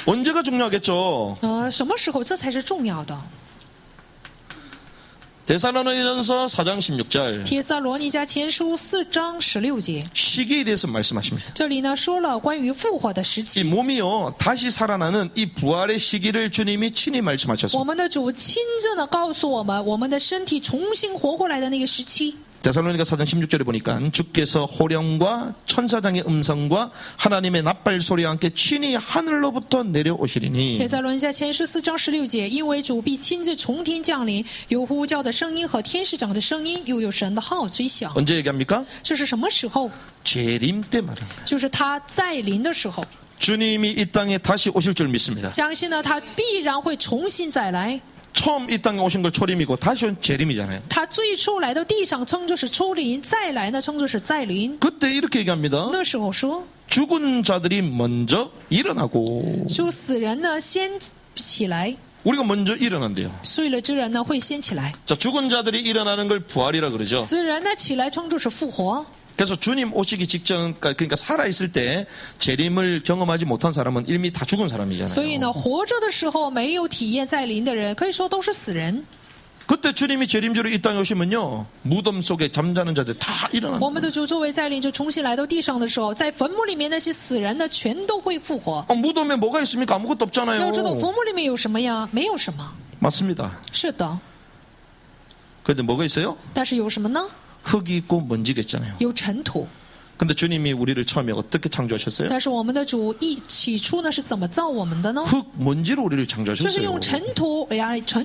언제가 중요하겠죠? 什么时候？这才是重要的。 데살로니가전서 4장 16절 帖撒罗尼迦前书4章16节， 시기에 대해서 말씀하십니다. 这里呢说了关于复活的时 이 期。 몸이요 다시 살아나는 이 부활의 시기를 주님이 친히 我 말씀하셨습니다. 们的主亲自的告诉我们，我们的身体重新活过来的那个时期。 데살로니가 4장 16절에 보니까 주께서 호령과 천사장의 음성과 하나님의 나팔 소리와 함께 친히 하늘로부터 내려오시리니 帖撒罗尼迦前书4章16节，因为主必亲自从天降临，有呼叫的声音和天使长的声音，又有神的号吹响。 언제 얘기합니까? 这是什么时候？ 재림 때 말합니다. 就是他再临的时候。 주님이 이 땅에 다시 오실 줄 믿습니다. 相信呢，他必然会重新再来。 처음 이 땅에 오신 걸 초림이고 다시 온 재림이잖아요. 他最初来到地上称作是初临，再来呢称作是再临。 그때 이렇게 얘기합니다. 那时候说， 죽은 자들이 먼저 일어나고 就死人呢先起来， 우리가 먼저 일어난대요. 睡了之人呢会先起来， 자, 죽은 자들이 일어나는 걸 부활이라 그러죠. 死人呢起来称作是复活。 그래서 주님 오시기 직전, 그러니까 살아있을 때 재림을 경험하지 못한 사람은 이미 다 죽은 所以 사람이잖아요. 呢，活着的时候没有体验再临的人，可以说都是死人。 그때 주님이 재림주로 이 땅에 오시면요, 무덤 속에 잠자는 자들 다 我 일어납니다. 们的主作为再临就重新来到地上的时候，在坟墓里面那些死人呢，全都会复活。 무덤에 뭐가 있습니까? 아무것도 要知道 없잖아요. 坟墓里面有什么呀？没有什么。 맞습니다. 是的， 그런데 뭐가 있어요? 但是有什么呢？ 흙이 있고 먼지가 있잖아요. 有尘土。 근데 주님이 우리를 처음에 어떻게 창조하셨어요? 但是我们的主起初呢是怎么造我们的呢？ 흙, 먼지로 우리를 就是 창조하셨어요. 用尘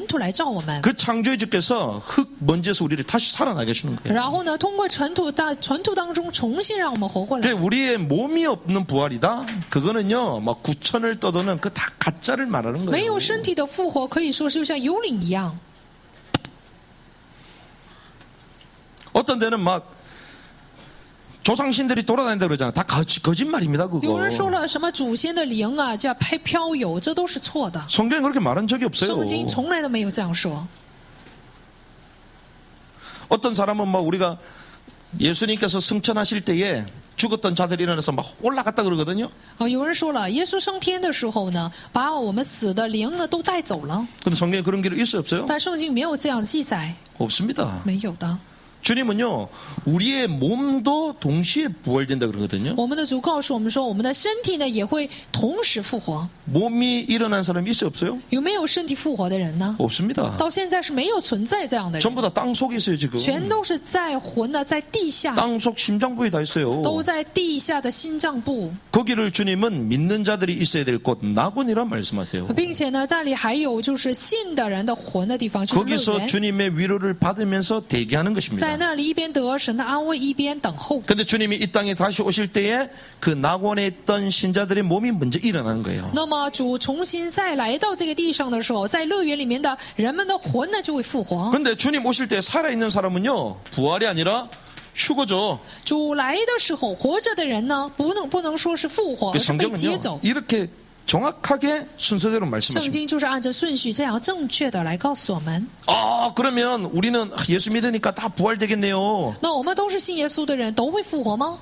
土来造我们。 그 창조의 주께서 흙, 먼지에서 우리를 다시 살아나게 해주는 거예요. 然后呢，通过尘土当中重新让我们活过来。 우리의 몸이 없는 부활이다? 그거는요, 막 구천을 떠도는 그 다 가짜를 말하는 没 거예요. 有身体的复活，可以说是就像幽灵一样。 어떤 데는 막 조상신들이 돌아다닌다 그러잖아요. 다 거짓말입니다, 有 그거. 人说了什么祖先的灵啊，叫拍飘游，这都是错的。 성경에 그렇게 말한 적이 없어요. 圣经从来都没有这样说。 어떤 사람은 막 우리가 예수님께서 승천하실 때에 죽었던 자들이 일어나서 막 올라갔다 그러거든요. 有人说了，耶稣升天的时候呢，把我们死的灵呢都带走了。 근데 성경에 그런 기록 있어요, 없어요? 但圣经没有这样记载， 없습니다. 没有的。 주님은요, 우리의 몸도 동시에 부활된다 그러거든요. 我们的主告诉我们说，我们的身体呢也会同时复活。 몸이 일어난 사람이 있어요, 없어요? 有没有身体复活的人呢？ 없습니다. 到现在是没有存在这样的人， 전부 다 땅 속에 있어요, 지금. 全都是在魂呢，在地下， 땅 속 심장부에 다 있어요. 都在地下的心脏部， 거기를 주님은 믿는 자들이 있어야 될 곳 낙원이라 말씀하세요. 并且呢，那里还有就是信的人的魂的地方，就是乐 거기서 园。 주님의 위로를 받으면서 대기하는 在 것입니다. 那里一边得神的安慰，一边等候。 근데 주님이 이 땅에 다시 오실 때에 그 낙원에 있던 신자들의 몸이 먼저 일어나는 거예요. 那么主重新再来到这个地上的时候，在乐园里面的人们的魂呢就会复活。 근데 주님 오실 때 살아있는 사람은요, 부활이 아니라 휴거죠. 主来的时候，活着的人呢，不能说是复活， 그 而是被接 성경은요, 走。 이렇게 정확하게 순서대로 圣 말씀하십니다. 经就是按照顺序这样正确的来告诉我们。 그러면 우리는 예수 믿으니까 다 부활되겠네요. 那我们都是信耶稣的人，都会复活吗？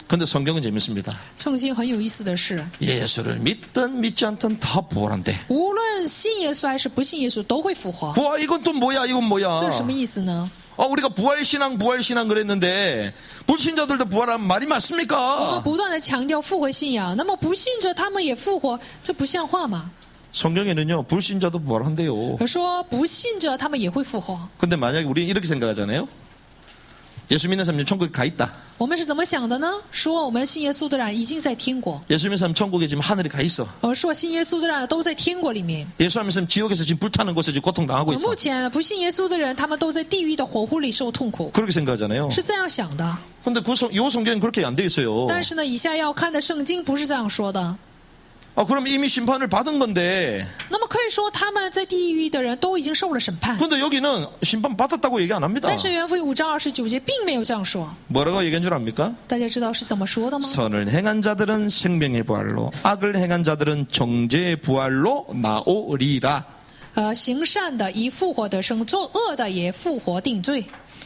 근데 성경은 재밌습니다. 圣经很有意思的是， 예수를 믿든 믿지 않든 다 부활한대. 无论信耶稣还是不信耶稣，都会复活。 부활, 이건 또 뭐야, 이건 뭐야. 这是什么意思呢？ 우리가 부활신앙 그랬는데 불신자들도 부활하면 말이 我们 맞습니까? 不断的强调复活信仰，那么不信者他们也复活，这不像话吗？ 성경에는요, 불신자도 부활한대요. 说不信者他们也会复活。 근데 만약에 우리는 이렇게 생각하잖아요. 예수 믿는 사람이 천국에 가 있다. 我们是怎么想的呢？说我们信耶稣的人已经在天国， 예수 믿는 사람 천국에 지금 하늘에 가 있어. 说信耶稣的人都在天国里面。 예수 믿는 사람 지옥에서 지금 불타는 곳에 지금 고통당하고 있어. 目前不信耶稣的人，他们都在地狱的火湖里受痛苦， 그렇게 생각하잖아요. 是这样想的。 근데 이 성경은 그렇게 안 돼 있어요. 但是呢，以下要看的圣经不是这样说的。 그럼 이미 심판을 받은 건데. 那么可以说，他们在地狱的人都已经受了审判。 근데 여기는 심판 받았다고 얘기 안 합니다. 但是约翰福音5章29节并没有这样说。 뭐라고 얘기한 줄 압니까? 大家知道是怎么说的吗？ 선을 행한 자들은 생명의 부활로, 악을 행한 자들은 정죄의 부활로 나오리라. 行善的以复活得生，作恶的也复活定罪。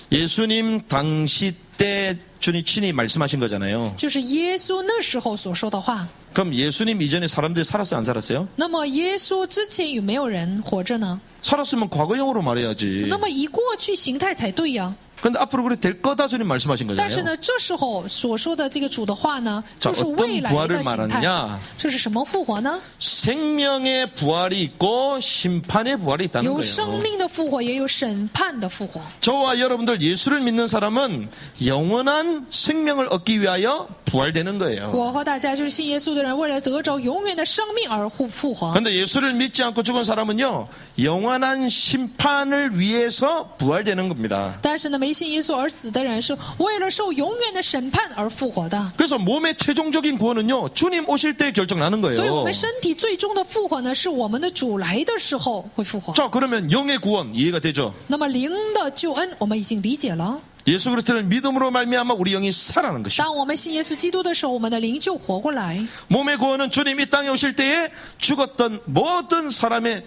예수님 당시 때 주님 친히 말씀하신 거잖아요. 就是耶稣那时候所说的话。 그럼 예수님 이전에 사람들이 살았어요, 안 살았어요? 那么耶稣之前有没有人活着呢？ 살았으면 과거형으로 말해야지. 那么以过去形态才对呀。 근데 앞으로 그래 될 거다 주님 말씀하신 但是 거잖아요. 呢，这时候所说的这个主的话呢， 자 就是未 어떤 来 부활을 的形态。 말하느냐? 这是什么复活呢？ 생명의 부활이 있고 심판의 부활이 있다는 有 거예요. 生命的复活，也有审判的复活。 저와 여러분들 예수를 믿는 사람은 영원한 생명을 얻기 위하여 부활되는 거예요. 我和大家就是信耶稣的人，为了得着永远的生命而复活。 그런데 예수를 믿지 않고 죽은 사람은요, 영원한 심판을 위해서 부활되는 겁니다. 但是呢，没信耶稣而死的人，是为了受永远的审判而复活的。 그래서 몸의 최종적인 구원은요, 주님 오실 때 결정나는 所以，我 거예요. 们身体最终的复活呢，是我们的主来的时候会复活。 자, 그러면 영의 구원 이해가 되죠? 那么灵的救恩，我们已经理解了。 예수 그리스도를 믿음으로 말미암아 우리 영이 살아나는 것이죠. 当我们信耶稣基督的时候，我们的灵就活过来。 몸의 구원은 주님 이 땅에 오실 때에 죽었던 모든 사람의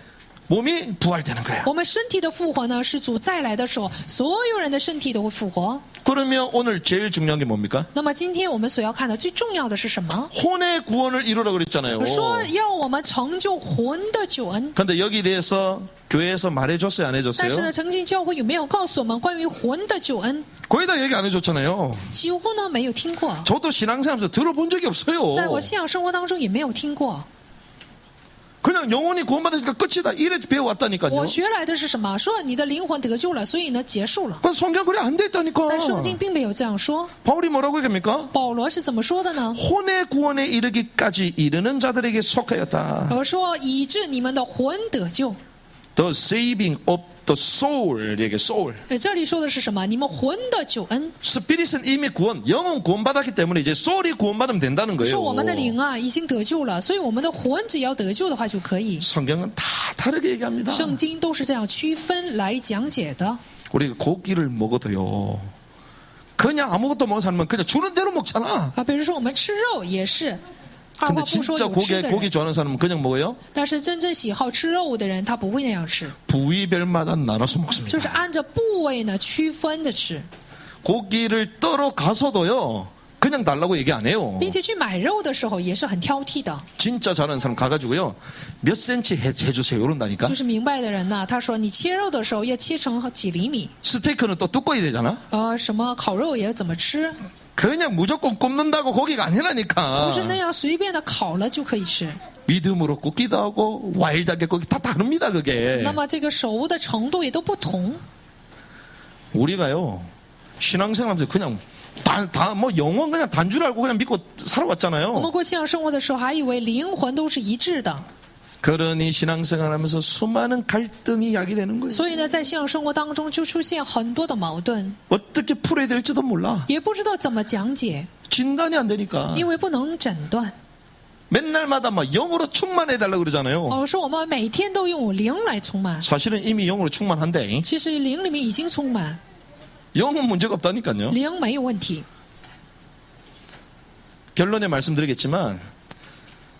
몸이 부활되는 거예요. 我们身体的复活呢，是主再来的时候，所有人的身体都会复活。 그러면 오늘 제일 중요한 게 뭡니까? 那么今天我们所要看的最重要的是什么？ 혼의 구원을 이루라 그랬잖아요. 说要我们成就魂的救恩。 근데 여기 대해서 교회에서 말해줬어요, 안 但是 해줬어요? 呢，曾经教会有没有告诉我们关于魂的救恩？ 거의 다 얘기 안 해줬잖아요. 几乎呢没有听过， 저도 신앙생활하면서 들어본 적이 없어요. 在我信仰生活当中也没有听过。 그냥 영혼이 구원받으니까 끝이다. 이래 배워왔다니까요. 我学来的是什么？说你的灵魂得救了，所以呢结束了。 그건 성경 그래 안 됐다니까. 但圣经并没有这样说。 바울이 뭐라고 얘기합니까? 保罗是怎么说的呢？ 혼의 구원에 이르기까지 이르는 자들에게 속하였다. 我说以致你们的魂得救。 The saving of the soul. 얘기 soul. 这里说的是什么？你们魂的救恩。 스피릿은 이미 구원, 영은 구원받았기 때문에 이제 soul이 구원받으면 된다는 是 거예요. 我们的灵啊，已经得救了，所以我们的魂只要得救的话就可以。 성경은 다 다르게 얘기합니다. 圣经都是这样区分来讲解的。 우리가 고기를 먹어도요. 그냥 아무것도 먹은 사람은 그냥 주는 대로 먹잖아. 啊，比如说我们吃肉也是，二 근데 话不说 진짜 有吃的 고기 人， 좋아하는 사람은 그냥 먹어요? 但是真正喜好吃肉的人，他不会那样吃， 부위별마다 나눠서 就 먹습니다. 是按照部位呢区分的吃， 고기를 떠러 가서도요. 그냥 달라고 얘기 안 해요. 并且去买肉的时候也是很挑剔的。 진짜 잘하는 사람 가가지고요. 몇 센치 해주세요. 이런다니까. 就是明白的人呢，他说你切肉的时候要切成几厘米， 스테이크는 또 두꺼워야 되잖아. 什么烤肉也怎么吃， 그냥 무조건 굽는다고 고기가 不是 아니라니까. 那样随便的烤了就可以吃。 믿음으로 굽기도 하고 와일드하게 굽기 다 다릅니다. 그게. 那么这个熟的程度也都不同。 우리가요. 신앙생활하면서 그냥 뭐 영원 그냥 단줄 알고 그냥 믿고 我 살아왔잖아요. 们过信仰生活的时候，还以为灵魂都是一致的， 그러니 신앙생활하면서 수많은 갈등이 야기되는 거예요. 所以呢，在信仰生活当中就出现很多的矛盾， 어떻게 풀어야 될지도 몰라. 也不知道怎么讲解， 진단이 안 되니까. 因为不能诊断。 맨날마다 막 영으로 충만해달라고 그러잖아요. 说我们每天都用灵来充满， 사실은 이미 영으로 충만한데 其实灵里面已经充满， 영은 문제가 없다니까요. 灵没有问题。 결론에 말씀드리겠지만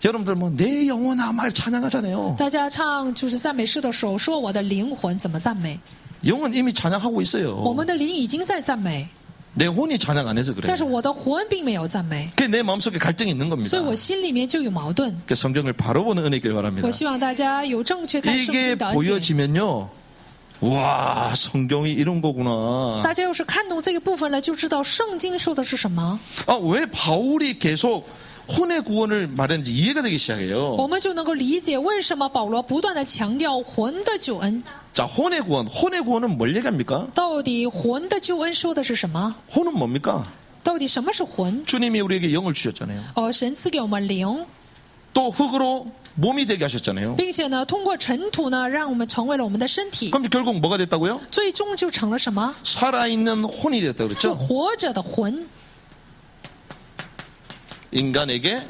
여러분들 뭐 내 영혼아 말 찬양하잖아요. 大家唱就是赞美诗的时候，说我的灵魂怎么赞美？ 영은 이미 찬양하고 我 있어요. 们的灵已经在赞美， 내 혼이 찬양 안 해서 그래요. 但是我的魂并没有赞美， 그게 내 마음속에 갈등이 있는 겁니다. 所以我心里面就有矛盾。 그 성경을 바로 보는 은혜 있길 바랍니다. 我希望大家有正确看圣 이게 经的恩典。 보여지면요. 와 성경이 이런 거구나. 大家要是看懂这个部分了，就知道圣经说的是什么， 왜 바울이 계속 혼의 구원을 말했는지 이해가 되기 我 시작해요. 们就能够理解为什么保罗不断的强调魂的救恩。 자 혼의 구원은 뭘 얘기합니까? 到底魂的救恩说的是什么？ 혼은 뭡니까? 到底什么是魂？ 주님이 우리에게 영을 주셨잖아요. 神赐给我们灵， 또 흙으로 몸이 되게 하셨잖아요. 并且呢，通过尘土呢，让我们成为了我们的身体， 그럼 결국 뭐가 됐다고요? 最终就成了什么？ 살아있는 혼이 됐다 是 그랬죠? 活着的魂。 인간에게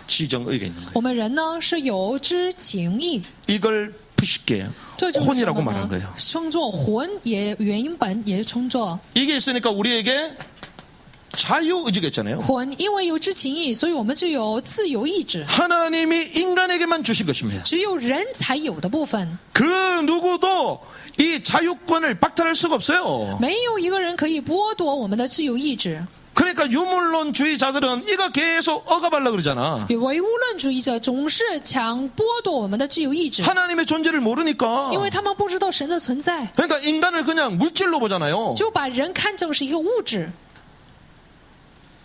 지정의가 있는 거예요. 我们人呢是有知情意， 이걸 푸시게 这就是什 혼이라고 么 말하는 呢 거예요. ？称作魂，也原本也称作 이게 있으니까 우리에게 자유의지가 있잖아요. 魂，因为有知情意，所以我们就有自由意志， 하나님이 인간에게만 주신 것입니다. 只有人才有的部分， 그 누구도 이 자유권을 박탈할 수가 없어요. 没有一个人可以剥夺我们的自由意志。 그러니까 유물론주의자들은 이거 계속 억압하려고 그러잖아. 唯物论主义者总是想剥夺我们的自由意志， 하나님의 존재를 모르니까. 因为他们不知道神的存在， 그러니까 인간을 그냥 물질로 보잖아요. 就把人看成是一个物质，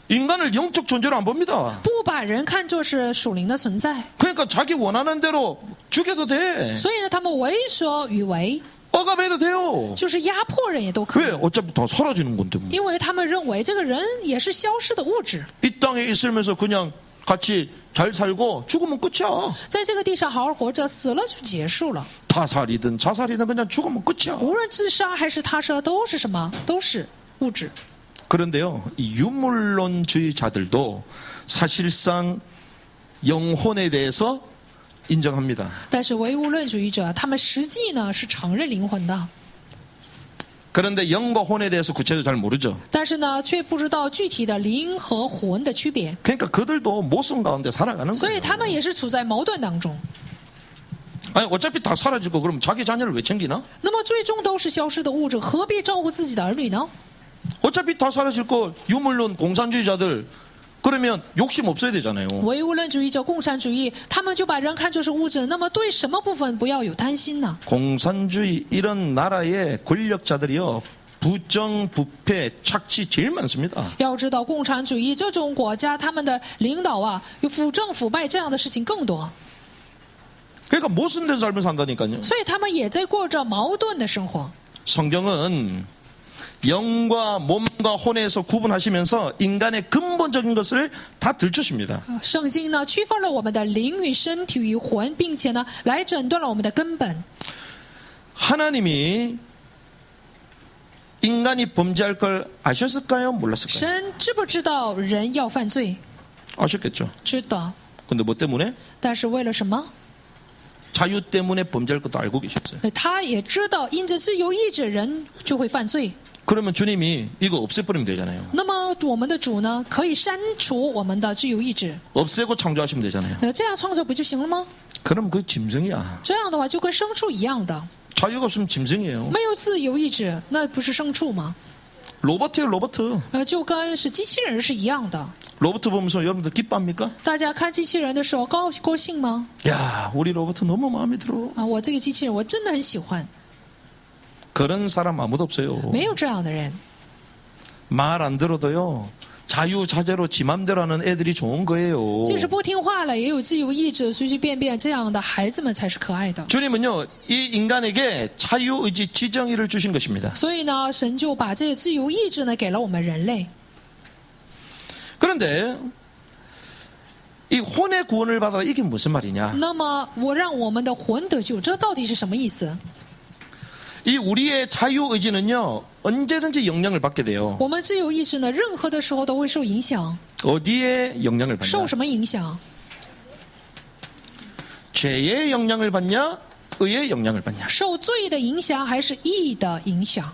인간을 영적 존재로 안 봅니다. 不把人看作是属灵的存在。 그러니까 자기 원하는 대로 죽여도 돼. 所以呢，他们为所欲为， 억압해도 돼요. 就是压迫人也都可以 왜? ， 어차피 다 사라지는 건데 뭐. 因为他们认为这个人也是消失的物质， 이 땅에 있으면서 그냥 같이 잘 살고 죽으면 끝이야. 在这个地上好好活着，死了就结束了。 타살이든 자살이든 그냥 죽으면 끝이야. 无论自杀还是他杀，都是什么？都是物质。 그런데요, 이 유물론주의자들도 사실상 영혼에 대해서 인정합니다. 但是唯物论主义者，他们实际呢是承认灵魂的， 그런데 영과 혼에 대해서 구체적으로 잘 모르죠. 但是呢却不知道具体的灵和魂的区别， 그러니까 그들도 모순 가운데 살아가는 所以 거예요. 他们也是处在矛盾当中。 아니 어차피 다 사라지고 그럼 자기 자녀를 왜 챙기나? 那么最终都是消失的物质，何必照顾自己的儿女呢？ 어차피 다 사라질 거 유물론 공산주의자들 그러면 욕심 없어야 되잖아요. 唯物论主义者、共产主义，他们就把人看作是物质，那么对什么部分不要有贪心呢？ 공산주의 이런 나라의 권력자들이요 부정부패 착취 제일 많습니다. 要知道，共产主义这种国家，他们的领导啊，有腐政腐败这样的事情更多， 그러니까 모순된 삶을 산다니까요. 所以他们也在过着矛盾的生活。 성경은 영과 몸과 혼에서 구분하시면서 인간의 근본적인 것을 다 들추십니다. 圣经呢，区分了我们的灵与身体与魂，并且呢，来诊断了我们的根本。 하나님이 인간이 범죄할 걸 아셨을까요? 몰랐을까요? 神知不知道人要犯罪？ 아셨겠죠. 知道， 근데 뭐 때문에? 但是为了什么？ 자유 때문에 범죄할 것도 알고 계셨어요. 他也知道，因着自由意志，人就会犯罪。 그러면 주님이 이거 없애버리면 되잖아요. 那么我们的主呢，可以删除我们的自由意志， 없애고 창조하시면 되잖아요. 这样创造不就行了吗？ 그럼 그 짐승이야. 这样的话就跟牲畜一样的， 자유가 없으면 짐승이에요. 没有自由意志，那不是牲畜吗？ 로봇이에요, 로봇. 就跟是机器人是一样的。 로봇 보면서 여러분들 기뻐합니까? 大家看机器人的时候高兴吗？ 야, 우리 로봇 너무 마음에 들어. 啊，我这个机器人我真的很喜欢。 그런 사람 아무도 없어요. 没有这样的人， 말 안 들어도요. 자유자재로 지 맘대로 하는 애들이 좋은 거예요. 即使不听话了，也有自由意志，随随便便这样的孩子们才是可爱的。 주님은요, 이 인간에게 자유의지 지정의를 주신 것입니다. 所以呢，神就把这个自由意志呢给了我们人类。 그런데 이 혼의 구원을 받아라 이게 무슨 말이냐? 那么我让我们的魂得救，这到底是什么意思？ 이 우리의 자유의지는요, 언제든지 영향을 받게 돼요. 我们自由意志呢，任何的时候都会受影响。 어디에 영향을 受 받냐? 什么影响？ 죄의 영향을 받냐? 의의 영향을 받냐? 受罪的影响还是义的影响？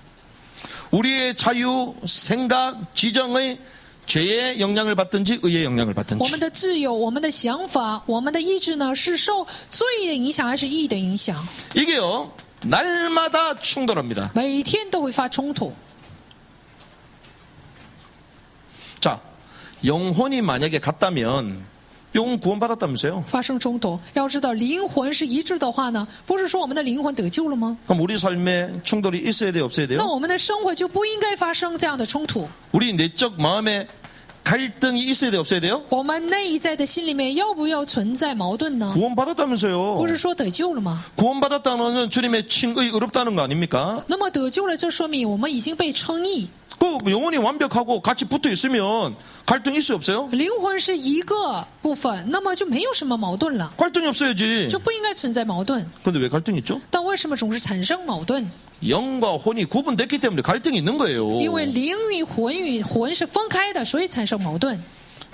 우리의 자유, 생각, 지정의 죄의 영향을 받든지 의의 영향을 我们 받든지 的自由、我们的想法、我们的意志呢，是受罪的影响还是义的影响？ 이게요, 날마다 충돌합니다. 每天都会发冲突。 자, 영혼이 만약에 같다면 영혼 구원받았다면서요? 发生冲突，要知道灵魂是一致的话呢，不是说我们的灵魂得救了吗？ 그럼 우리 삶에 충돌이 있어야 돼요, 없어야 那 돼요? 我们的生活就不应该发生这样的冲突。 우리 내적 마음에 갈등이 있어야 돼요, 없어야 돼요? 我们内在的心里面要不要存在矛盾呢？ 구원받았다면서요? 不是说得救了吗？ 구원받았다는 주님의 칭의 의롭다는 거 아닙니까? 那么得救了，这说明我们已经被称义， 그 영혼이 완벽하고 같이 붙어 있으면 갈등 있어요, 없어요? 灵魂是一个部分，那么就没有什么矛盾了， 갈등이 없어야지. 就不应该存在矛盾。 근데 왜 갈등이 있죠? 但为什么总是产生矛盾？ 영과 혼이 구분됐기 때문에 갈등이 있는 거예요. 因为灵与魂是分开的，所以产生矛盾。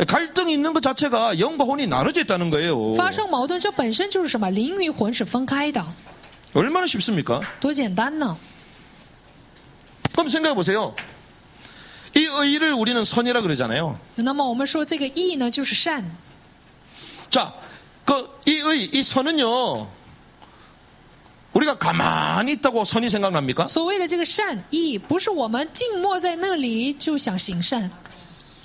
갈등이 있는 것 자체가 영과 혼이 나눠져 있다는 거예요. 发生矛盾，这本身就是什么？灵与魂是分开的， 얼마나 쉽습니까? 多简单呢？ 그럼 생각해 보세요. 이 의를 우리는 선이라 그러잖아요. 那么我们说这个义呢，就是善。 자, 이 선은요, 우리가 가만히 있다고 선이 생각납니까? 所谓的这个善义，不是我们静默在那里就想行善，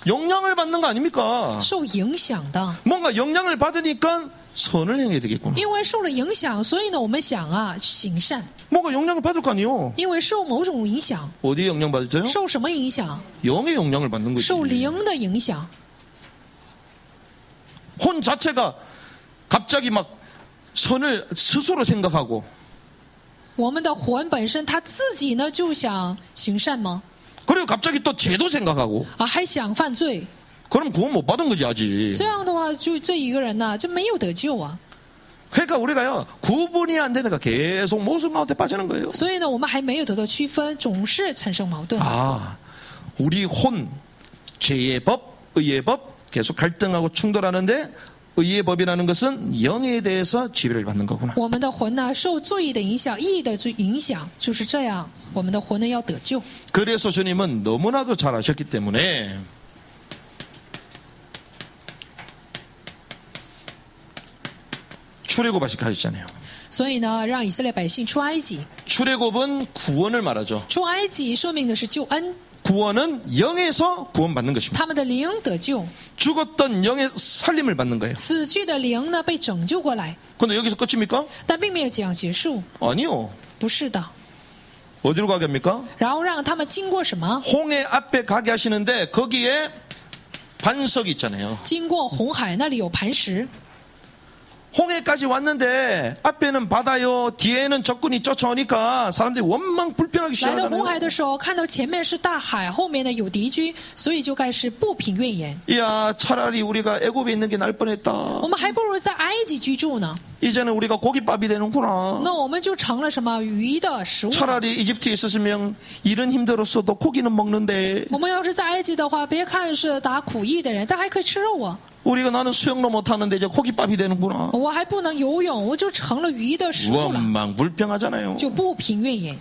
영향을 받는 거 아닙니까? 受影响的。 뭔가 영향을 받으니까 선을 행해야 되겠구나. 因为受了影响，所以呢，我们想啊，行善。 뭔가 영향을 받을 거 아니에요. 因为受某种影响， 어디에 영향 받았죠? 受什么影响？ 영의 영향을 받는 거지. 受灵的影响。 혼 자체가 갑자기 막 선을 스스로 생각하고 我们的魂本身，他自己呢就想行善吗？ 그리고 갑자기 또 죄도 생각하고 啊，还想犯罪？ 그럼 구원 못 받은 거지 아직. 这样的话，就这一个人呢，就没有得救啊。 그러니까 우리가요 구분이 안 되니까 계속 모순 가운데 빠지는 거예요. 所以呢，我们还没有得到区分，总是产生矛盾。 아, 우리 혼 죄의 법, 의의 법 계속 갈등하고 충돌하는데 의의 법이라는 것은 영에 대해서 지배를 받는 거구나. 我们的魂呢，受罪的影响、义的影响，就是这样，我们的魂呢要得救。 그래서 주님은 너무나도 잘 아셨기 때문에 출애굽하시 가셨잖아요. 所以呢，让以色列百姓出埃及。 출애굽은 구원을 말하죠. 出埃及说明的是救恩， 구원은 영에서 구원받는 것입니다. 他们的灵得救， 죽었던 영의 살림을 받는 거예요. 死去的灵呢被拯救过来。 근데 여기서 끝입니까? 但并没有这样结束， 아니요. 不是的。 어디로 가게 합니까? 然后让他们经过什么？ 홍해 앞에 가게 하시는데 거기에 반석이 있잖아요. 经过红海，那里有磐石。 홍해까지 왔는데 앞에는 바다요, 뒤에는 적군이 쫓아오니까 사람들이 원망 불평하기 来到红 시작하잖아요. 海的时候，看到前面是大海，后面呢有敌军，所以就开始不平怨言。 이야, 차라리 우리가 애굽에 있는 게 나을 뻔했다. 我们还不如在埃及居住呢， 이제는 우리가 고깃밥이 되는구나. 那我们就成了什么鱼的食物。 차라리 이집트에 있었으면 일은 힘들었어도 고기는 먹는데 我们要是在埃及的话，别看是打苦役的人，但还可以吃肉啊。 우리가 나는 수영도 못하는데 이제 고깃밥이 되는구나. 我还不能游泳，我就成了鱼的食物了， 원망 불평하잖아요. 就不平怨言。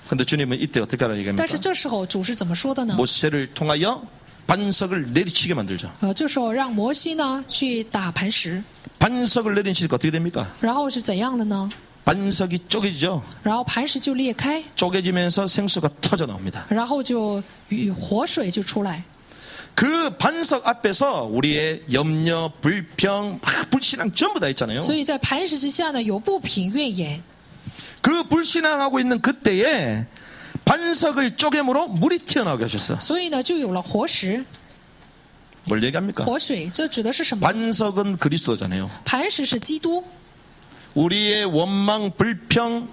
근데 주님은 이때 어떻게 하라 但 얘기합니까? 是这时候主是怎么说的呢？ 모세를 통하여 반석을 내리치게 만들죠. 这时候让摩西呢去打磐石， 반석을 내리치니까 어떻게 됩니까? 然后是怎样的呢？ 반석이 쪼개지죠. 然后磐石就裂开， 쪼개지면서 생수가 터져 나옵니다. 然后就活水就出来。 그 반석 앞에서 우리의 염려, 불평, 불신앙 전부 다 있잖아요. 所以在磐石之下呢，有不平怨言。 그 불신앙하고 있는 그때에 반석을 쪼개므로 물이 튀어나오게 하셨어. 所以呢，就有了活石、 뭘 얘기합니까? 活水。这指的是什么？ 반석은 그리스도잖아요. 磐石是基督， 우리의 원망, 불평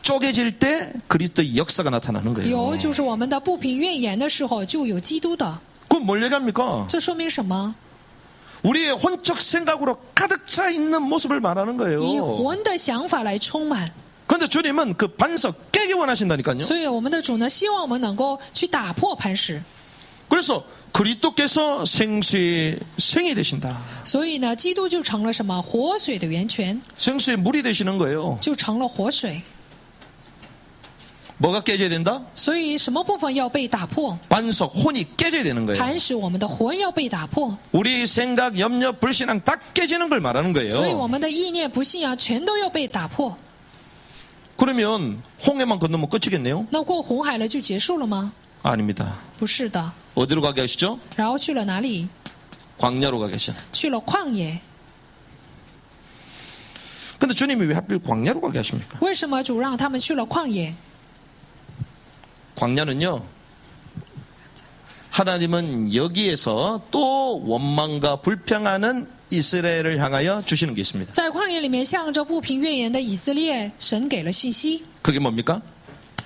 쪼개질 때 그리스도의 역사가 나타나는 거예요. 有就是我们的不平怨言的时候，就有基督的。 그건 뭘 얘기합니까? 这说明什么？ 우리의 혼적 생각으로 가득 차 있는 모습을 말하는 以 거예요. 魂的想法来充满。 그런데 주님은 그 반석 깨기 원하신다니까요. 所以我们的主呢，希望我们能够去打破磐石。 그래서 그리스도께서 생수의 생이 되신다. 所以呢，基督就成了什么？活水的源泉， 생수의 물이 되시는 거예요. 就成了活水。 뭐가 깨져야 된다? 所以什么部分要被打破？ 반석, 혼이 깨져야 되는 거예요. 磐石，我们的魂要被打破。 우리 생각, 염려, 불신앙 다 깨지는 걸 말하는 所以我 거예요. 们的意念、不信仰全都要被打破。 그러면 홍해만 건너면 끝이겠네요? 那过红海了就结束了吗？ 아닙니다. 不是的。 어디로 가게 하시죠? 然后去了哪里？ 광야로 가게 하시네. 去了旷野。 근데 주님이 왜 하필 광야로 가게 하십니까? 为什么主让他们去了旷野？ 광야는요, 하나님은 여기에서 또 원망과 불평하는 이스라엘을 향하여 주시는 게 있습니다. 在旷野里面，向着不平怨言的以色列，神给了信息， 그게 뭡니까?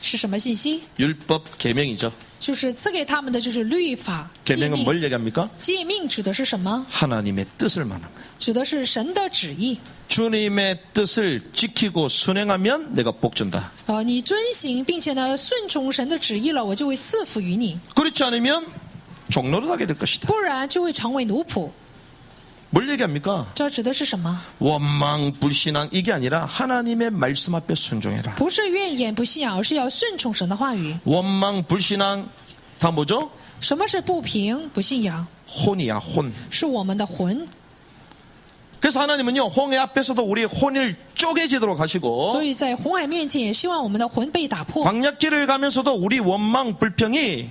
是什么信息？ 율법 계명이죠. 就是赐给他们的就是律法诫 계명은 命。 뭘 얘기합니까? 诫命指的是什么？ 하나님의 뜻을 말하는 거예요. 指的是神的旨意。 주님의 뜻을 지키고 순행하면 내가 복 준다. 你遵行并且呢顺从神的旨意了，我就会赐福于你； 그렇지 않으면 종로로 가게 될 것이다. 不然就会成为奴仆。 뭘 얘기합니까? 这指的是什么？ 원망, 불신앙 이게 아니라 하나님의 말씀 앞에 순종해라. 不是怨言不信仰，而是要顺从神的话语。 원망, 불신앙 다 뭐죠? 什么是不平不信仰？ 혼이야, 혼. 是我们的魂。 그래서 하나님은요, 홍해 앞에서도 우리의 혼을 쪼개지도록 所 하시고 以在红海面前，也希望我们的魂被打破。 광야길을 가면서도 우리 원망, 불평이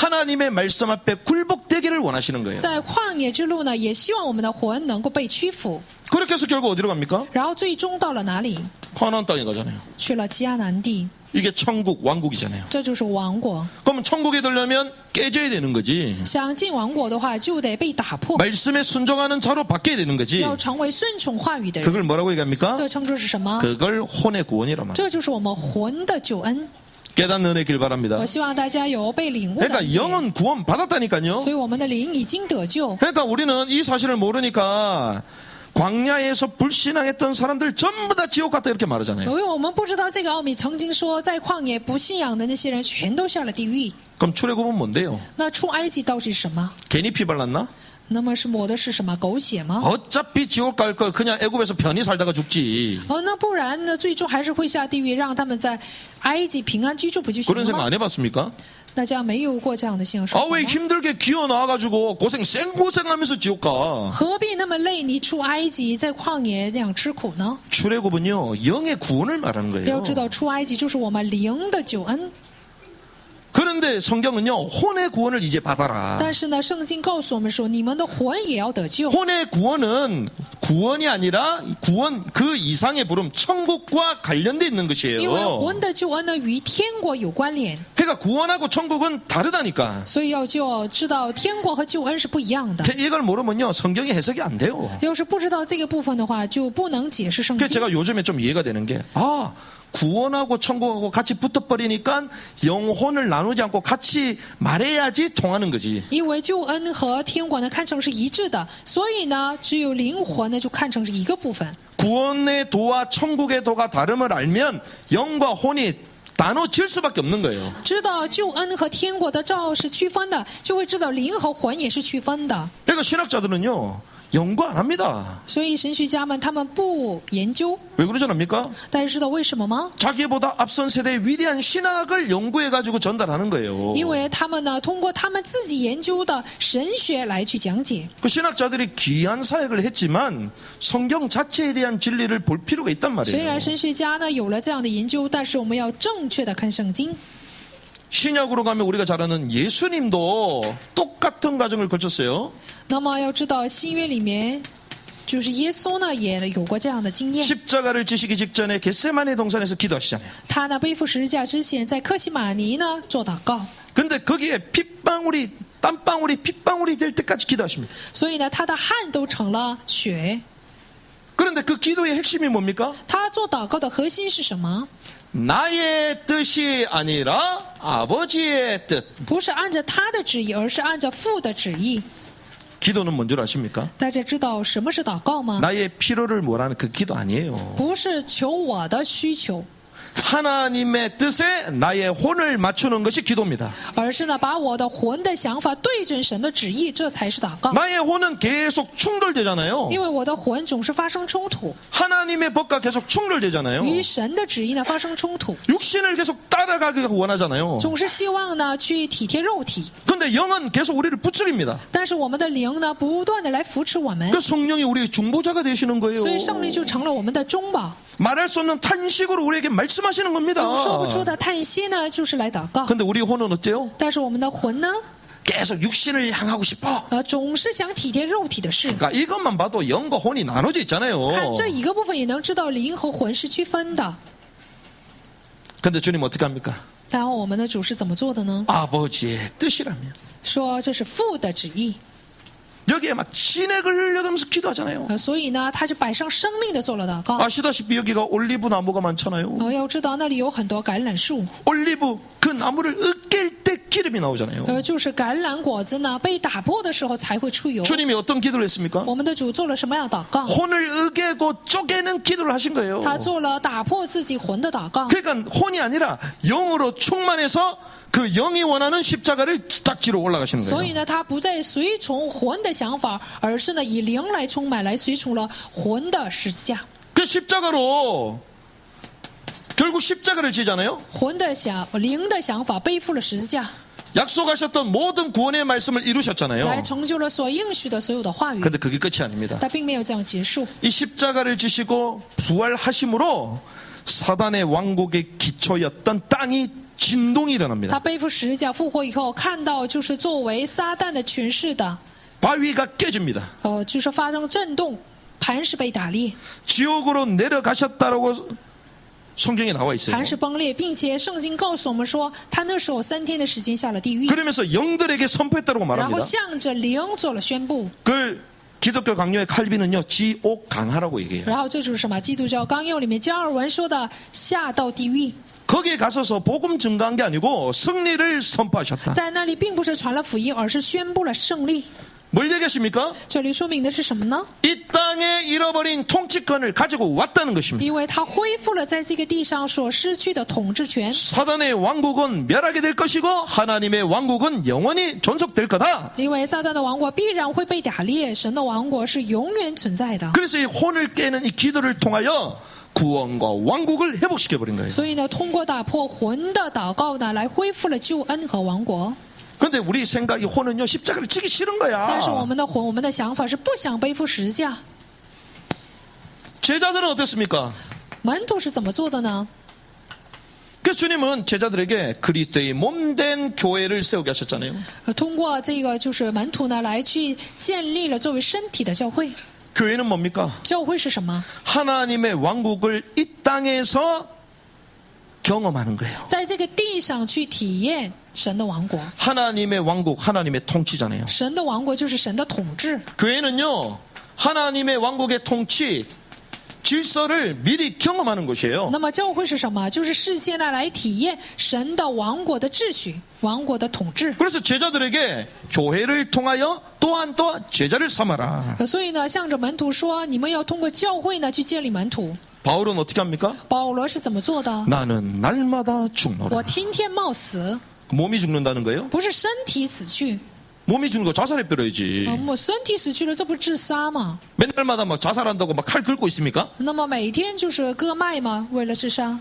하나님의 말씀 앞에 굴복되기를 원하시는 거예요. 在旷野之路呢，也希望我们的魂能够被屈服， 그렇게 해서 결국 어디로 갑니까? 然后最终到了哪里？ 가나안 땅에 가잖아요. 去了迦南地， 이게 천국 왕국이잖아요. 这就是王国。 그럼 천국에 들려면 깨져야 되는 거지. 想进王国的话，就得被打破， 말씀에 순종하는 자로 바뀌어야 되는 거지. 要成为顺从话语的人。 그걸 뭐라고 얘기합니까? 这称之是什么？ 그걸 혼의 구원이란 말이에요. 这就是我们魂的救恩。 깨닫는 은혜 길 바랍니다. 我希望大家有被领悟的 그러니까 恩典。 영은 구원 받았다니까요. 所以我们的灵已经得救。 그러니까 우리는 이 사실을 모르니까 광야에서 불신앙했던 사람들 전부 다 지옥 갔다 이렇게 말하잖아요. 由于我们不知道这个奥秘，曾经说在旷野不信仰的那些人全都下了地狱。 그럼 출애굽은 뭔데요? 那出埃及到底是什么？ 괜히 피 발랐나? 那么是抹的是什么？狗血吗？ 어차피 지옥 갈 걸 그냥 애굽에서 편히 살다가 죽지. 那不然呢？最终还是会下地狱，让他们在埃及平安居住不就行 그런 了 생각 吗？ 안 해봤습니까? 大家没有过这样的信仰生 아 活吗 왜 힘들게 기어 나와가지고 생고생하면서 지옥 가? 何必那么累？你出埃及，在旷野那样吃苦呢？ 출애굽은요 영의 구원을 말하는 要 거예요. 知道，出埃及就是我们灵的救恩。 그런데 성경은요 혼의 구원을 이제 받아라. 但是呢，圣经告诉我们说，你们的魂也要得救。 혼의 구원은 구원이 아니라 구원 그 이상의 부름 천국과 관련돼 있는 因为 것이에요. 魂的救恩呢，与天国有关联， 그러니까 구원하고 천국은 다르다니까. 所以就知道天国和救恩是不一样的。 이걸 모르면요 성경이 해석이 안 돼요. 要是不知道这个部分的话，就不能解释圣 그래서 经。 제가 요즘에 좀 이해가 되는 게 구원하고 천국하고 같이 붙어버리니까 영혼을 나누지 않고 같이 말해야지 통하는 거지. 因为救恩和天国呢看成是一致的，所以呢，只有灵魂呢就看成是一个部分。 구원의 도와 천국의 도가 다름을 알면 영과 혼이 나눠질 수밖에 없는 거예요. 知道救恩和天国的照是区分的，就会知道灵和魂也是区分的。 그러니까 신학자들은요 연구 안 합니다. 所以神学家们他们不研究， 왜 그러지 않습니까? 大家知道为什么吗？ 자기보다 앞선 세대의 위대한 신학을 연구해가지고 전달하는 거예요. 因为他们呢通过他们自己研究的神学来去讲解。 그 신학자들이 귀한 사역을 했지만 성경 자체에 대한 진리를 볼 필요가 있단 虽 말이에요. 然神学家呢有了这样的研究，但是我们要正确的看圣经。 신약으로 가면 우리가 잘 아는 예수님도 똑같은 과정을 거쳤어요. 那么要知道新约里面，就是耶稣呢也有过这样的经验。 십자가를 지시기 직전에 겟세마네 동산에서 기도하시잖아요. 他呢背负十字架之前，在克西马尼呢做祷告， 근데 거기에 핏방울이 땀방울이 핏방울이 될 때까지 기도하십니다. 所以呢他的汗都成了血。 그런데 그 기도의 핵심이 뭡니까? 他做祷告的核心是什么？ 나의 뜻이 아니라 아버지의 뜻. 不是按照他的旨意，而是按照父的旨意。 기도는 뭔 줄 아십니까? 大家知道什么是祷告吗？ 나의 필요를 뭐라는 그 기도 아니에요. 不是求我的需求， 하나님의 뜻에 나의 혼을 맞추는 것이 기도입니다. 而是呢把我的魂的想法对准神的旨意，这才是祷告。 나의 혼은 계속 충돌되잖아요. 因为我的魂总是发生冲突， 하나님의 법과 계속 충돌되잖아요. 与神的旨意呢发生冲突， 육신을 계속 따라가기 원하잖아요. 总是希望呢去体贴肉体。 근데 영은 계속 우리를 부추깁니다. 但是我们的灵呢，不断的来扶持我们， 그 성령이 우리의 중보자가 되시는 거예요. 所以圣灵就成了我们的中保。 말할 수 없는 탄식으로 우리에게 말씀하시는 겁니다. 用说不出的叹息呢，就是来祷告。 근데 우리 혼은 어때요? 但是我们的魂呢， 계속 육신을 향하고 싶어. 总是想体贴肉体的事。 그러니까 이것만 봐도 영과 혼이 나눠져 있잖아요. 看这一个部分也能知道灵和魂是区分的。 근데 주님 어떻게 합니까? 然后我们的主是怎么做的呢？ 아버지의 뜻이라면 说这是父的旨意， 여기에 막 진액을 흘려가면서 기도하잖아요. 所以呢，他就摆上生命的做了祷告。 아시다시피 여기가 올리브 나무가 많잖아요. 要知道那里有很多橄榄树， 올리브 그 나무를 으깰 때 기름이 나오잖아요. 就是橄榄果子呢被打破的时候才会出油。 주님이 어떤 기도를 했습니까? 我们的主做了什么样的祷告？ 혼을 으개고 쪼개는 기도를 하신 거예요. 他做了打破自己魂的祷告。 그러니까 혼이 아니라 영으로 충만해서 그 영이 원하는 십자가를 딱 지러 올라가시는 所以 거예요. 呢，他不再随从魂的想法，而是呢以灵来充满，来随从了魂的十字架。 그 십자가로 결국 십자가를 지잖아요. 灵的想法背负了十字架， 약속하셨던 모든 구원의 말씀을 来 이루셨잖아요. 成就了所应许的所有的话语。 근데 그게 끝이 아닙니다. 他并没有这样结束， 이 십자가를 지시고 부활하심으로 사단의 왕국의 기초였던 땅이 진동이 他 일어납니다. 背负十字架复活以后，看到就是作为撒旦的权势的， 바위가 깨집니다. 就是发生震动，磐石被打裂， 지옥으로 내려가셨다라고 성경에 나와 있어요. 磐石崩裂，并且圣经告诉我们说，他那时候3天的时间下了地狱， 그러면서 영들에게 선포했다고 然后 말합니다. 向着灵做了宣布。 그걸 기독교 강요의 칼빈은요, 지옥 강하라고 얘기해요. 然后这就是什么？基督教纲要里面加尔文说的下到地狱， 거기에 가서서 복음 증가한 게 아니고 승리를 선포하셨다. 在那里并不是传了福音，而是宣布了胜利。 뭘 얘기하십니까? 这里说明的是什么呢？ 이 땅에 잃어버린 통치권을 가지고 왔다는 것입니다. 因为他恢复了在这个地上所失去的统治权。 사단의 왕국은 멸하게 될 것이고 하나님의 왕국은 영원히 존속될 거다. 因为撒旦的王国必然会被打裂，神的王国是永远存在的。 그래서 이 혼을 깨는 이 기도를 통하여 구원과 왕국을 회복시켜버린 거예요. 所以呢，通过打破魂的祷告呢，来恢复了救恩和王国。 그런데 우리 생각이 혼은요 십자가를 지기 싫은 但是我 거야. 们的魂，我们的想法是不想背负十字架。 제자들은 어땠습니까? 门徒是怎么做的呢？ 그래서 주님은 제자들에게 그리스도의 몸된 교회를 세우게 하셨잖아요. 通过这个就是门徒呢，来去建立了作为身体的教会。 교회는 뭡니까? 教会是什么？ 하나님의 왕국을 이 땅에서 경험하는 거예요. 在这个地上去体验神的王国。 하나님의 왕국, 하나님의 통치잖아요. 神的王国就是神的统治。 교회는요, 하나님의 왕국의 통치, 질서를 미리 경험하는 것이에요. 那么教会是什么？就是事先呢来体验神的王国的秩序、王国的统治。 그래서 제자들에게 교회를 통하여 또한 제자를 삼아라. 所以呢，向着门徒说，你们要通过教会呢去建立门徒。 바울은 어떻게 합니까? 保罗是怎么做的？ 나는 날마다 我 죽노라. 天天冒死， 몸이 죽는다는 거예요? 不是身体死去。 몸이 죽는 거 자살해버려야지. 我身体死去了，这不自杀吗？ 맨날마다 막 자살한다고 막 칼 긁고 있습니까? 那么每天就是割脉吗？为了自杀？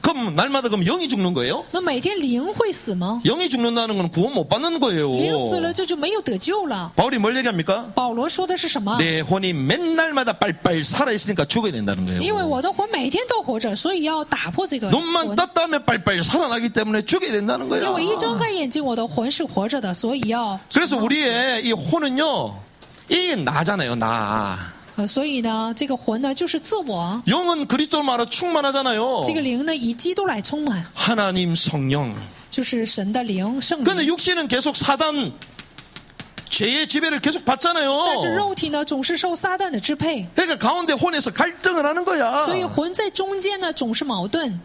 그럼 날마다 그럼 영이 죽는 거예요? 那每天灵会死吗？ 영이 죽는다는 건 구원 못 받는 거예요. 灵死了，这就没有得救了。 바울이 뭘 얘기합니까? 保罗说的是什么？ 내 혼이 맨날마다 빨빨 살아있으니까 죽어야 된다는 因为 거예요. 我的魂每天都活着，所以要打破这个 눈만 魂。 떴다 하면 빨빨 살아나기 때문에 죽어야 된다는 因 거야. 为一睁开眼睛，我的魂是活着的，所以要。 그래서 우리의 이 혼은요, 이게 나잖아요, 나. 所以呢，这个魂呢就是自我， 영은 그리스도로 말하 충만하잖아요. 这个灵呢以基督来充满， 하나님 성령. 就是神的灵圣 근데 灵。 육신은 계속 사단 죄의 지배를 계속 但是 받잖아요. 肉体呢总是受撒旦的支配， 그러니까 가운데 혼에서 갈등을 하는 거야. 所以魂在中间呢总是矛盾。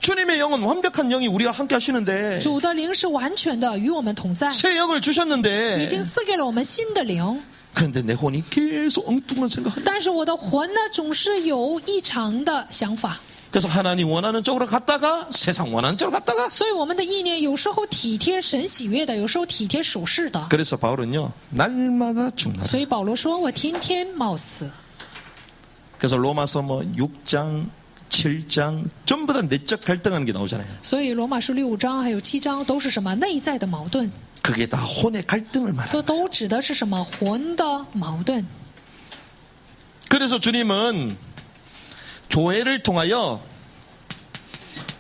주님의 영은 완벽한 영이 우리와 함께 하시는데 主的灵是完全的与我们同在， 새 영을 已 주셨는데 经赐给了我们新的灵。 근데 내 혼이 계속 엉뚱한 생각을 但是我的魂呢总是有异常的想法， 그래서 하나님 원하는 쪽으로 갔다가 세상 원하는 쪽으로 갔다가 所以我们的意念有时候体贴神喜悦的，有时候体贴属世的。 그래서 바울은요 날마다 죽나라. 所以保罗说：“我天天冒死。” 그래서 로마서 뭐 6장 7장 전부 다 내적 갈등하는 게 나오잖아요. 所以罗马书6章还有7章都是什么内在的矛盾， 그게 다 혼의 갈등을 말해요. 都指的是什么魂的矛盾。 그래서 주님은 교회를 통하여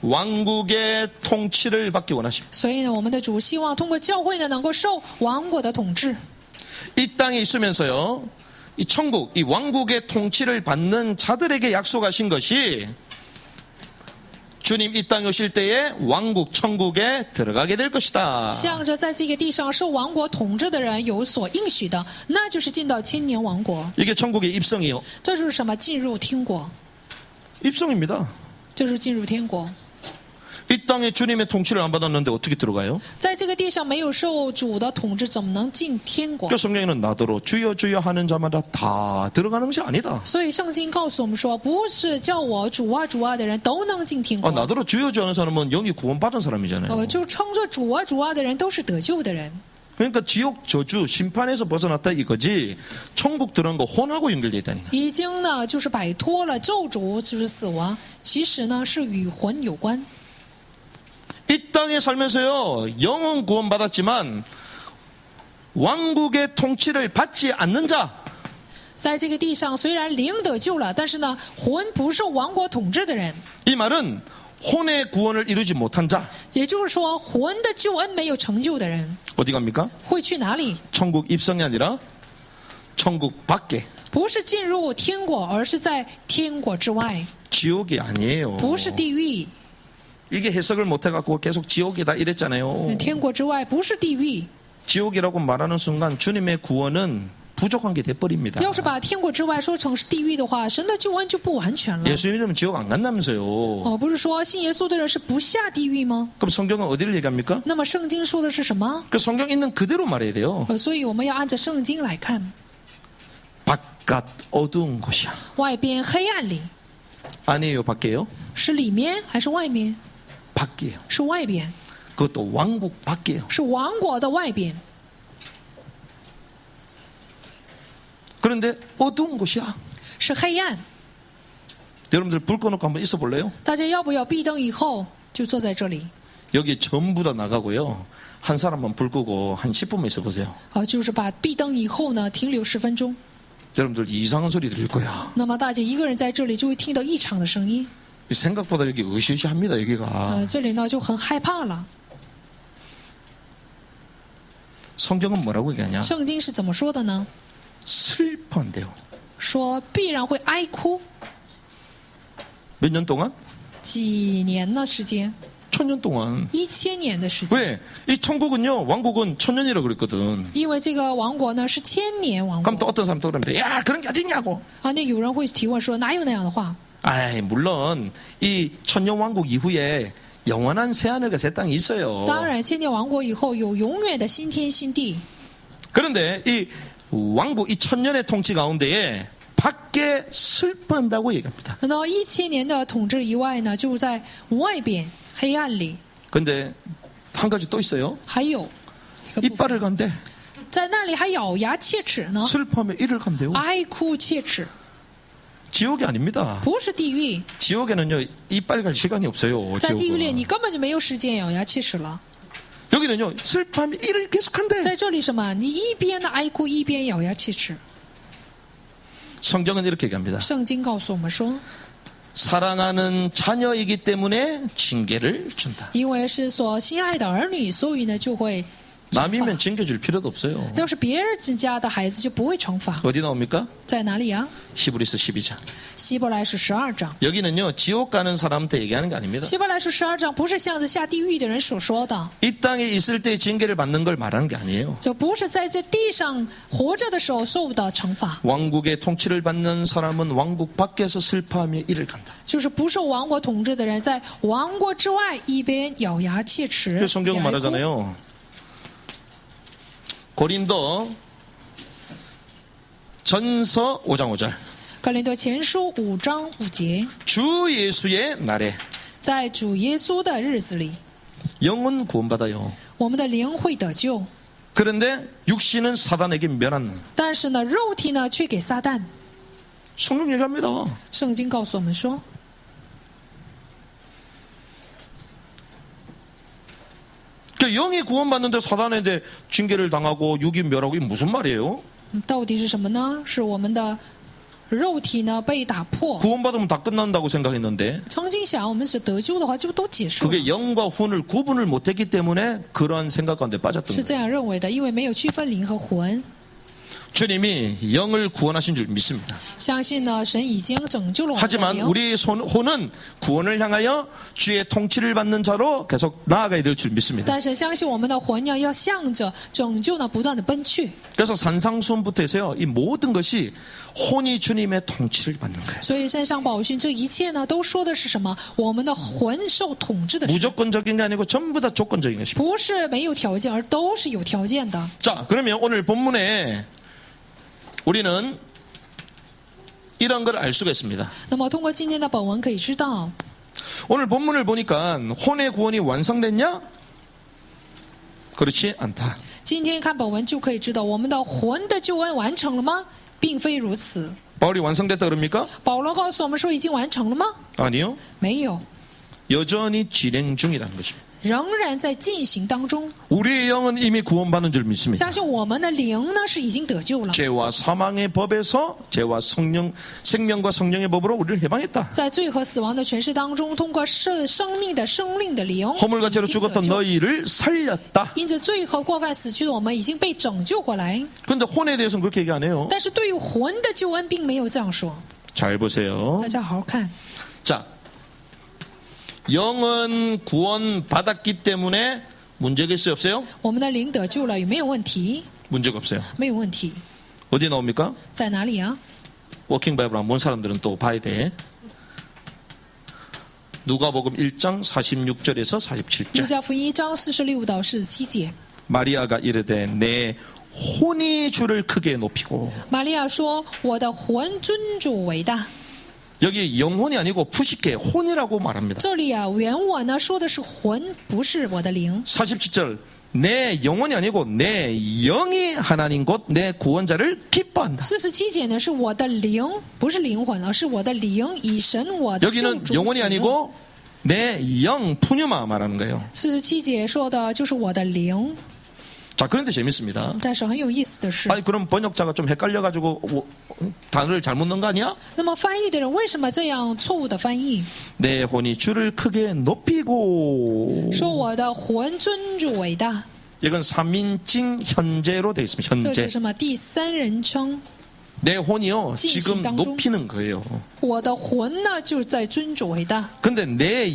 왕국의 통치를 받기 원하십니다. 所以呢，我们的主希望通过教会呢，能够受王国的统治。 이 땅에 있으면서요, 이 천국, 이 왕국의 통치를 받는 자들에게 약속하신 것이 주님 이 땅에 오실 때에 왕국, 천국에 들어가게 될 것이다. 向着在这个地上受王国统治的人有所应许的，那就是进到千年王国。 이게 천국의 입성이요. 这就是什么？进入天国， 입성입니다. 就是进入天国。 이 땅에 주님의 통치를 안 받았는데 어떻게 들어가요? 在这个地上没有受主的统治，怎么能进天国？ 그 성경에는 나더러 주여 주여 하는 자마다 다 들어가는 것이 아니다. 所以圣经告诉我们说，不是叫我主啊主啊的人都能进天国。 나더러 주여 주여 하는 사람은 영이 구원받은 사람이잖아요. 就称作主啊主啊的人都是得救的人。 그러니까 지옥 저주 심판에서 벗어났다 이거지 천국 들어간 거 혼하고 연결되어 있다니. 已经呢就是摆脱了咒诅，就是死亡，其实呢是与魂有关。 이 땅에 살면서요 영은 구원받았지만 왕국의 통치를 받지 않는 자 在这个地上虽然灵得救了，但是呢魂不受王国统治的人， 이 말은 혼의 구원을 이루지 못한 자 也就是说，魂的救恩没有成就的人 어디 갑니까? 会去哪里？ 천국 입성이 아니라 천국 밖에 不是进入天国，而是在天国之外， 지옥이 아니에요. 不是地狱。 이게 해석을 못해갖고 계속 지옥이다 이랬잖아요. 天国之外不是地狱。 지옥이라고 말하는 순간 주님의 구원은 부족한 게 돼버립니다. 要是把天国之外说成是地狱的话，神的救恩就不完全了。 예수 믿으면 지옥 안 간다면서요. 不是说信耶稣的人是不下地狱吗？ 그럼 성경은 어디를 얘기합니까? 那么圣经说的是什么？ 그 성경 있는 그대로 말해야 돼요. 所以我们要按照圣经来看。 바깥 어두운 곳이야. 外边黑暗里 아니에요, 밖에요? 是里面还是外面？ 밖이에요. 是外边， 그것도 왕국 밖이에요. 是王国的外边。 그런데 어두운 곳이야. 是黑暗。 여러분들 불 꺼놓고 한번 있어 볼래요? 大家要不要闭灯以后就坐在这里？ 여기 전부 다 나가고요. 한 사람만 불 끄고 한 10분만 있어 보세요. 就是把闭灯以后呢，停留10分钟。 여러분들 이상한 소리 들릴 거야. 那么大家一个人在这里就会听到异常的声音。 생각보다 여기 으시으시합니다, 여기가. 这里呢就很害怕了。 성경은 뭐라고 얘기하냐? 圣经是怎么说的呢？ 슬퍼한대요. 说必然会哀哭。 몇 년 동안? 几年的时间？ 1000년 동안. 1000年的时间。 왜? 이 천국은요, 왕국은 1000년이라고 그랬거든. 因为这个王国呢是1000年王 그럼 또 国。 어떤 사람 또 그럽니다. 야, 그런 게 어딨냐고. 那有人会提问说，哪有那样的话？ 아이, 물론 이 천년 왕국 이후에 영원한 새하늘과 새 땅이 있어요. 当然，千年王国以后有永远的新天新地。 그런데 이 왕국, 이 천년의 통치 가운데에 밖에 슬퍼한다고 얘기합니다. 那1000年的统治以外呢，就在外边黑暗里。 근데 한 가지 또 있어요. 还有一个部分 이빨을 간대. 在那里还咬牙切齿呢， 슬퍼하면 이를 간대요. 哀哭切齿， 지옥이 아닙니다. 不是地狱。 지옥에는요, 이빨 갈 시간이 없어요. 在地狱里， 지옥은. 你根本就没有时间咬牙切齿了。 여기는요, 슬퍼하면 이를 계속한대. 在这里什么？你一边的哀哭，一边咬牙切齿。 성경은 이렇게 얘기합니다. 圣经告诉我们说， 사랑하는 자녀이기 때문에 징계를 준다. 因为是所心爱的儿女，所以呢就会惩罚。 남이면 징계 줄 필요도 없어요. 要是别人家的孩子就不会惩罚。 어디 나옵니까? 在哪里啊？ 히브리서 12장. 希伯来书12章。 여기는요, 지옥 가는 사람한테 얘기하는 게 아닙니다. 希伯来书12章不是向着下地狱的人所说的， 이 땅에 있을 때 징계를 받는 걸 말하는 게 아니에요. 就不是在这地上活着的时候受的惩罚， 왕국의 통치를 받는 사람은 왕국 밖에서 슬퍼하며 이를 간다. 就是不受王国统治的人在王国之外一边咬牙切齿。 그 성경은 也哀哭 말하잖아요. 고린도 전서 5장 5절. 哥林多前书5章5节， 주 예수의 날에 在主耶稣的日子里， 영은 구원받아요. 我们的灵会得救， 그런데 육신은 사단에게 면한. 但是呢，肉体呢却给撒旦。 성경 얘기합니다. 圣经告诉我们说， 그러니까 영이 구원받는데 사단에 대해 징계를 당하고 육이 멸하고 이게 무슨 말이에요? 到底是什么呢？是我们的肉体呢被打破。 구원받으면 다 끝난다고 생각했는데 曾经想我们是得救的话，就都结束了， 그게 영과 혼을 구분을 못했기 때문에 그러한 생각 가운데 빠졌던 是 거예요. 这样认为的，因为没有区分灵和魂。 주님이 영을 구원하신 줄 믿습니다. 相信呢，神已经拯救了我们的 하지만 灵。 우리 혼은 구원을 향하여 주의 통치를 받는 자로 계속 나아가야 될 줄 믿습니다. 但是相信我们的魂呢，要向着拯救呢不断的奔去。 그래서 산상수훈부터 해서요, 이 모든 것이 혼이 주님의 통치를 받는 거예요. 所以山上宝训这一切呢，都说的是什么？我们的魂受统治的时候， 무조건적인 게 아니고 전부 다 조건적인 것입니다. 不是没有条件，而都是有条件的。 자, 그러면 오늘 본문에 우리는 이런 걸 알 수가 있습니다. 那么通过今天的本文可以知道， 오늘 본문을 보니까 혼의 구원이 완성됐냐? 그렇지 않다. 今天看本文就可以知道，我们的魂的救恩完成了吗？并非如此。 바울이 완성됐다 그럽니까? 保罗告诉我们说已经完成了吗？ 아니요. 没有， 여전히 진행 중이라는 것입니다. 仍然在进行当中。 우리의 영은 이미 구원받는 줄 믿습니다. 相信我们的灵呢是已经得救了， 죄와 사망의 법에서 죄와 생명과 성령의 법으로 우리를 해방했다. 在罪和死亡的权势当中，通过生命的生令的灵， 허물과 죄로 已经得 죽었던 救。 너희를 살렸다. 因着罪和过犯死去的我们已经被拯救过来， 그런데 혼에 대해서는 그렇게 얘기 안 해요. 但是对于魂的救恩并没有这样说。 잘 보세요. 大家好好看， 자, 영은 구원받았기 때문에 문제가 있어요, 없어요? 我们的灵得救了，有没有问题？ 문제가 없어요. 没有问题， 어디 나옵니까? 在哪里啊？ 워킹 바이블 안 본 사람들은 또 봐야 돼. 누가복음 1장 46절에서 路 47절. 加福音1章46到47节， 마리아가 이르되 내 혼이 주를 크게 높이고. 玛利亚说：“我的魂尊主为大。” 여기 영혼이 아니고 푸시케 혼이라고 말합니다. 这里啊，原文呢说的是魂，不是我的灵。 47절 내 영혼이 아니고 내 영이 하나님 곧 내 구원자를 기뻐한다. 47节呢是我的灵，不是灵魂，而是我的灵以神我的救 여기는 主 영혼이 喜乐。 아니고 내 영 푸뉴마 말하는 거예요. 47节说的就是我的灵。 자, 그런데 재밌습니다. 但是很有意思的是， 아니 그럼 번역자가 좀 헷갈려가지고 단어를 잘못 넣은 거 아니야? 那么翻译的人为什么这样错误的翻译？ 내 혼이 주를 크게 높이고. 说我的魂尊主为大， 이건 3인칭 현재로 되어 있습니다. 这 현재. 是什么？第三人称。 내 혼이요 지금 진실 높이는 거예요. 我的魂呢，就是在尊主为大。 근데 내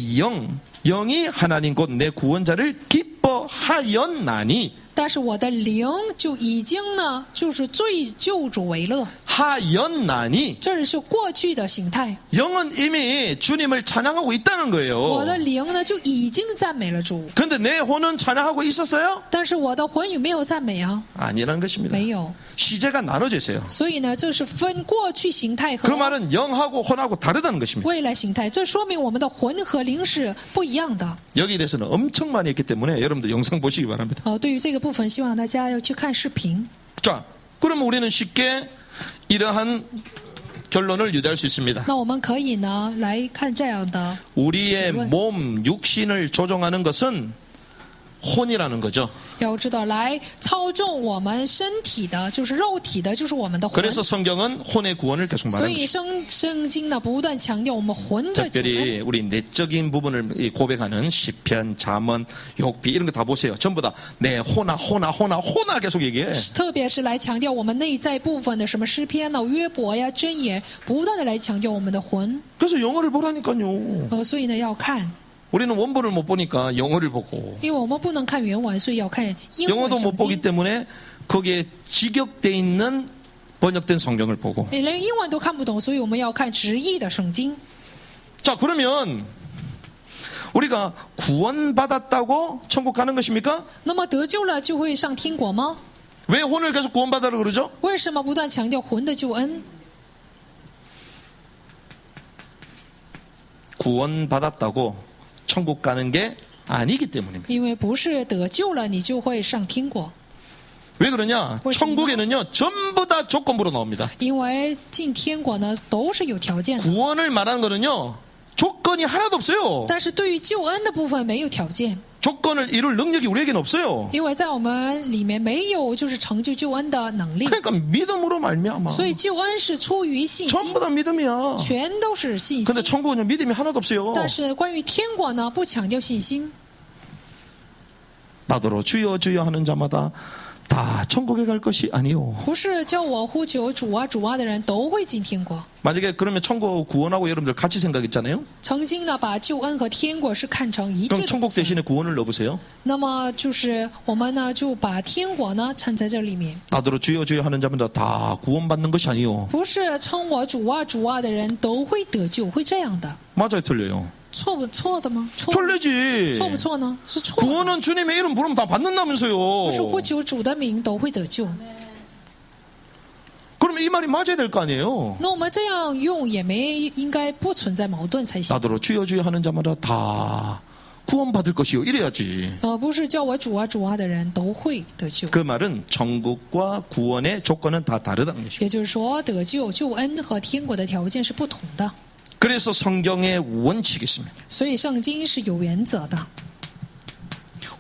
영이 하나님 곧 내 구원자를 기뻐하였나니. 但是我的灵就已经呢，就是最救主为乐。 하였나니. 这里是过去的形态。 영은 이미 주님을 찬양하고 있다는 我 거예요. 的灵呢就已经赞美了主， 근데 내 혼은 찬양하고 있었어요? 但是我的魂有没有赞美啊？ 아니라는 것입니다. 没有。 시제가 나눠져 있어요. 所以呢，这是分过去形态 그 和 말은 영하고 혼하고 다르다는 것입니다. 未来形态。这说明我们的魂和灵是不一样的。 여기에 대해서는 엄청 많이 했기 때문에 여러분들 영상 보시기 바랍니다. 对于这个部分，希望大家要去看视频。 자, 그러면 우리는 쉽게 이러한 결론을 유도할 수 있습니다. 那我们可以呢来看这样的， 우리의 질문. 몸, 육신을 조종하는 것은 혼이라는 거죠. 要知道来操纵我们身体的，就是肉体的，就是我们的魂。 그래서 성경은 혼의 구원을 계속 所 말하는 以 것입니다. 圣经呢不断强调我们魂的救恩。 특별히 우리 내적인 부분을 고백하는 시편, 잠언, 욥기 이런 거 다 보세요. 전부 다 내 호나 계속 얘기해. 特别是来强调我们内在部分的什么诗篇呢、约伯呀、箴言，不断的来强调我们的魂。 그래서 영어를 보라니까요. 所以呢要看， 우리는 원본을 못 보니까 영어를 보고 因为我们不能看原文，所以要看英文 영어도 圣 못 보기 经。 때문에 거기에 직역돼 있는 번역된 성경을 보고. 连英文都看不懂，所以我们要看直译的圣经。 자, 그러면 우리가 구원받았다고 천국 가는 것입니까? 那么得救了就会上天国吗？ 왜 혼을 계속 구원받으라고 그러죠? 为什么不断强调魂的救恩？ 구원받았다고 천국 가는 게 아니기 때문입니다. 因为不是得救了你就会上天国， 왜 그러냐? 왜 천국에는요 전부 다 조건부로 나옵니다. 因为进天国呢都是有条件的， 구원을 말하는 거는요 조건이 하나도 없어요. 但是对于救恩的部分没有条件， 조건을 이룰 능력이 우리에게는 없어요. 因为在我们里面没有就是成就救恩的能力， 그러니까 믿음으로 말미암아. 所以救恩是出于信心， 전부 다 믿음이야. 全都是信 근데 心。 천국은요 믿음이 하나도 없어요. 但是关于天国呢，不强调信心， 나더러 주여 주여 하는 자마다 다 천국에 갈 것이 아니요. 不是叫我呼求主啊主啊的人都会进天国。 만약에 그러면 천국 구원하고 여러분들 같이 생각했잖아요. 曾经呢，把救恩和天国是看成一致 그럼 的。 천국 대신에 구원을 넣어보세요. 那么就是我们呢，就把天国呢掺在这里面， 나더러 주여 주여 하는 자마다 다 구원받는 것이 아니요. 不是称我主啊主啊的人都会得救，会这样的。 맞아요, 틀려요. 错不错的吗？错 틀리지. 错不错呢？是错的。 구원은 주님의 이름 부르면 다 不是呼 받는다면서요. 求主的名都会得救。 그러면 이 말이 맞아야 될 거 아니에요. 那我们这样用也应该不存在矛盾才行。 나더러 주여 주여 하는 자마다 다 구원받을 것이요. 이래야지. 不是叫我主啊主啊的人都会得救。 그 말은 천국과 구원의 조건은 다 다르다는 것이죠. 也就是说，得救、救恩和天国的条件是不同的。 그래서 성경의 원칙이 있습니다. 所以圣经是有原则的。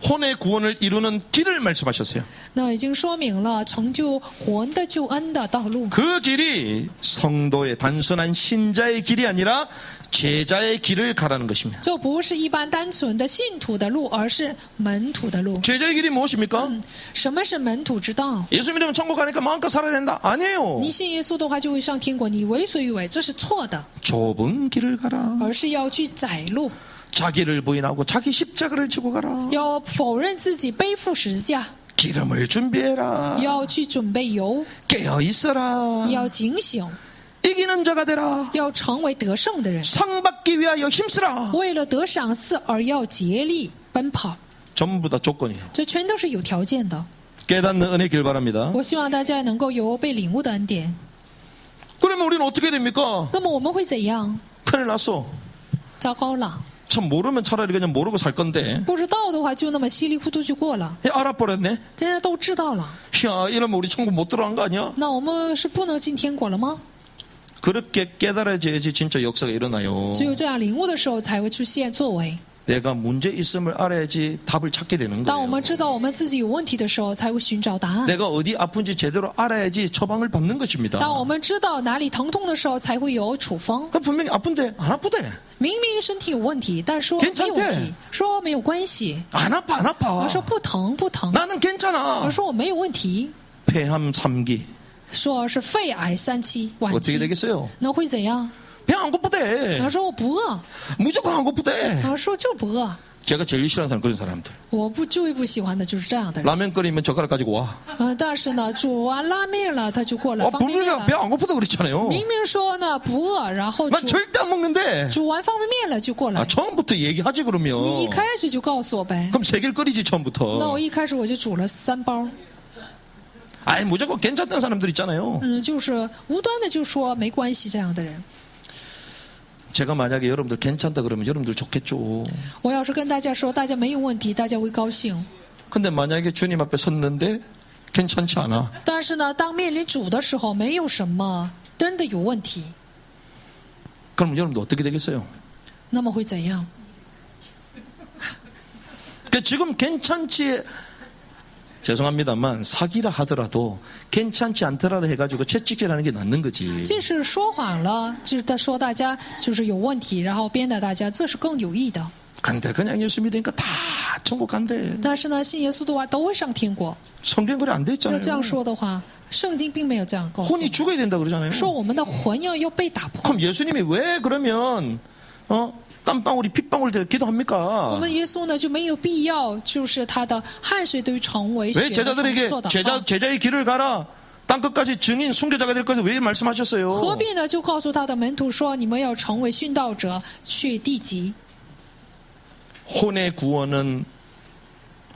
혼의 구원을 이루는 길을 말씀하셨어요. 那已经说明了成就魂的救恩的道路。 그 길이 성도의 단순한 신자의 길이 아니라 제자의 길을 가라는 것입니다. 这不是一般单纯的信徒的路，而是门徒的路。 제자의 길이 무엇입니까? 什么是门徒之道？ 예수 믿으면 천국 가니까 마음껏 살아야 된다. 아니에요. 你信耶稣的话就会上天国，你为所欲为，这是错的， 좁은 길을 가라. 而是要去窄路， 자기를 부인하고 자기 십자가를 지고 가라. 要否认自己，背负十字架， 기름을 준비해라. 要去准备油， 깨어 있어라. 要警醒， 이기는 자가 되라. 要成为得胜的人， 상 받기 위하여 힘쓰라. 为了得赏赐而要竭力奔跑， 전부 다 조건이에요. 这全都是有条件的。 깨닫는 은혜 길 바랍니다. 我希望大家能够有被领悟的恩典。 그러면 우리는 어떻게 됩니까? 那么我们会怎样？ 큰일 났어. 糟糕了， 참 모르면 차라리 그냥 모르고 살 건데. 不知道的话就那么稀里糊涂就过了。 알아버렸네. 现在都知道了， 야, 이러면 우리 천국 못 들어간 거 아니야? 那我们是不能进天国了吗？ 그렇게 깨달아져야지 진짜 역사가 일어나요. 只有这样领悟的时候，才会出现作为。 내가 문제 있음을 알아야지 답을 찾게 되는 当我 거예요. 们知道我们自己有问题的时候，才会寻找答案。 내가 어디 아픈지 제대로 알아야지 처방을 받는 것입니다. 当我们知道哪里疼痛的时候，才会有处方。 그럼 분명히 아픈데 안 아프대. 明明身体有问题，但说没有问题，说没有关系， 안 아파 안 아파. 说不疼不疼， 나는 괜찮아. 说我没有问题， 폐암 3기 说是肺癌3期晚 어떻게 期， 되겠어요? 那会怎样？ 배 안 고프대. 他说我不饿， 무조건 안 고프대. 他说就不饿。 제가 제일 싫어하는 사람 그런 사람들. 我最不喜欢的就是这样的人。 라면 끓이면 젓가락 가지고 와. 但是呢，煮完拉面了，他就过来方便面 분명히 了。 배 안 고프다 그랬잖아요. 明明说呢不饿，然后 난 절대 안 먹는데. 煮完方便面了就过来 아, 。 처음부터 얘기하지 你一 그러면. 开始就告诉我呗。 그럼 3개를 끓이지 那 처음부터. 我一开始我就煮了3包。 아이 무조건 괜찮다는 사람들 있잖아요. 就是无端的就说没关系这样的人。 제가 만약에 여러분들 괜찮다 그러면 여러분들 좋겠죠. 我要是跟大家说大家没有问题，大家会高兴。 근데 만약에 주님 앞에 섰는데 괜찮지 않아. 但是呢，当面临主的时候，没有什么真的有问题， 그럼 여러분들 어떻게 되겠어요? 那么会怎样？ 그러니까 지금 괜찮지 죄송합니다만 사기라 하더라도 괜찮지 않더라도 해가지고 채찍질하는 게 낫는 거지. 即使说谎了，就是在说大家就是有问题，然后鞭打大家，这是更有益的。 근데 그냥 예수 믿으니까 다 천국 간대. 但是呢，信耶稣的话都会上天国。 성경 그래 안 돼 要这样 있잖아요. 说的话，圣经并没有这样告诉我 혼이 죽어야 된다 그러잖아요. 说我们的魂要被打破。 그럼 예수님이 왜 그러면 땀방울이 핏방울 때 我 기도합니까? 们耶稣呢就没有必要，就是他的汗水都成为血 왜 的 제자들에게 做的。 제자의 길을 가라. 땅 끝까지 증인 순교자가 될 것을 왜 말씀하셨어요? 何必呢？就告诉他的门徒说，你们要成为殉道者，去地极。 혼의 구원은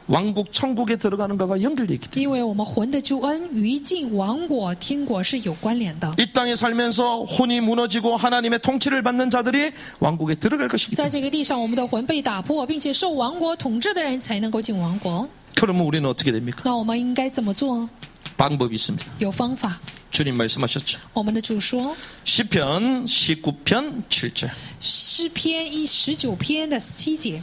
왕국 천국에 들어가는 것과 연결되어 있기 때문에 因为我们魂的救恩与进王国、天国是有关联的。 이 땅에 살면서 혼이 무너지고 하나님의 통치를 받는 자들이 왕국에 들어갈 것이기 在 때문에 这个地上，我们的魂被打破，并且受王国统治的人才能够进王国。 그러면 우리는 어떻게 됩니까? 那我们应该怎么做？ 방법이 있습니다. 有方法。 주님 말씀하셨죠. 我们的主说， 시편 19편 7절 诗篇19篇的7节，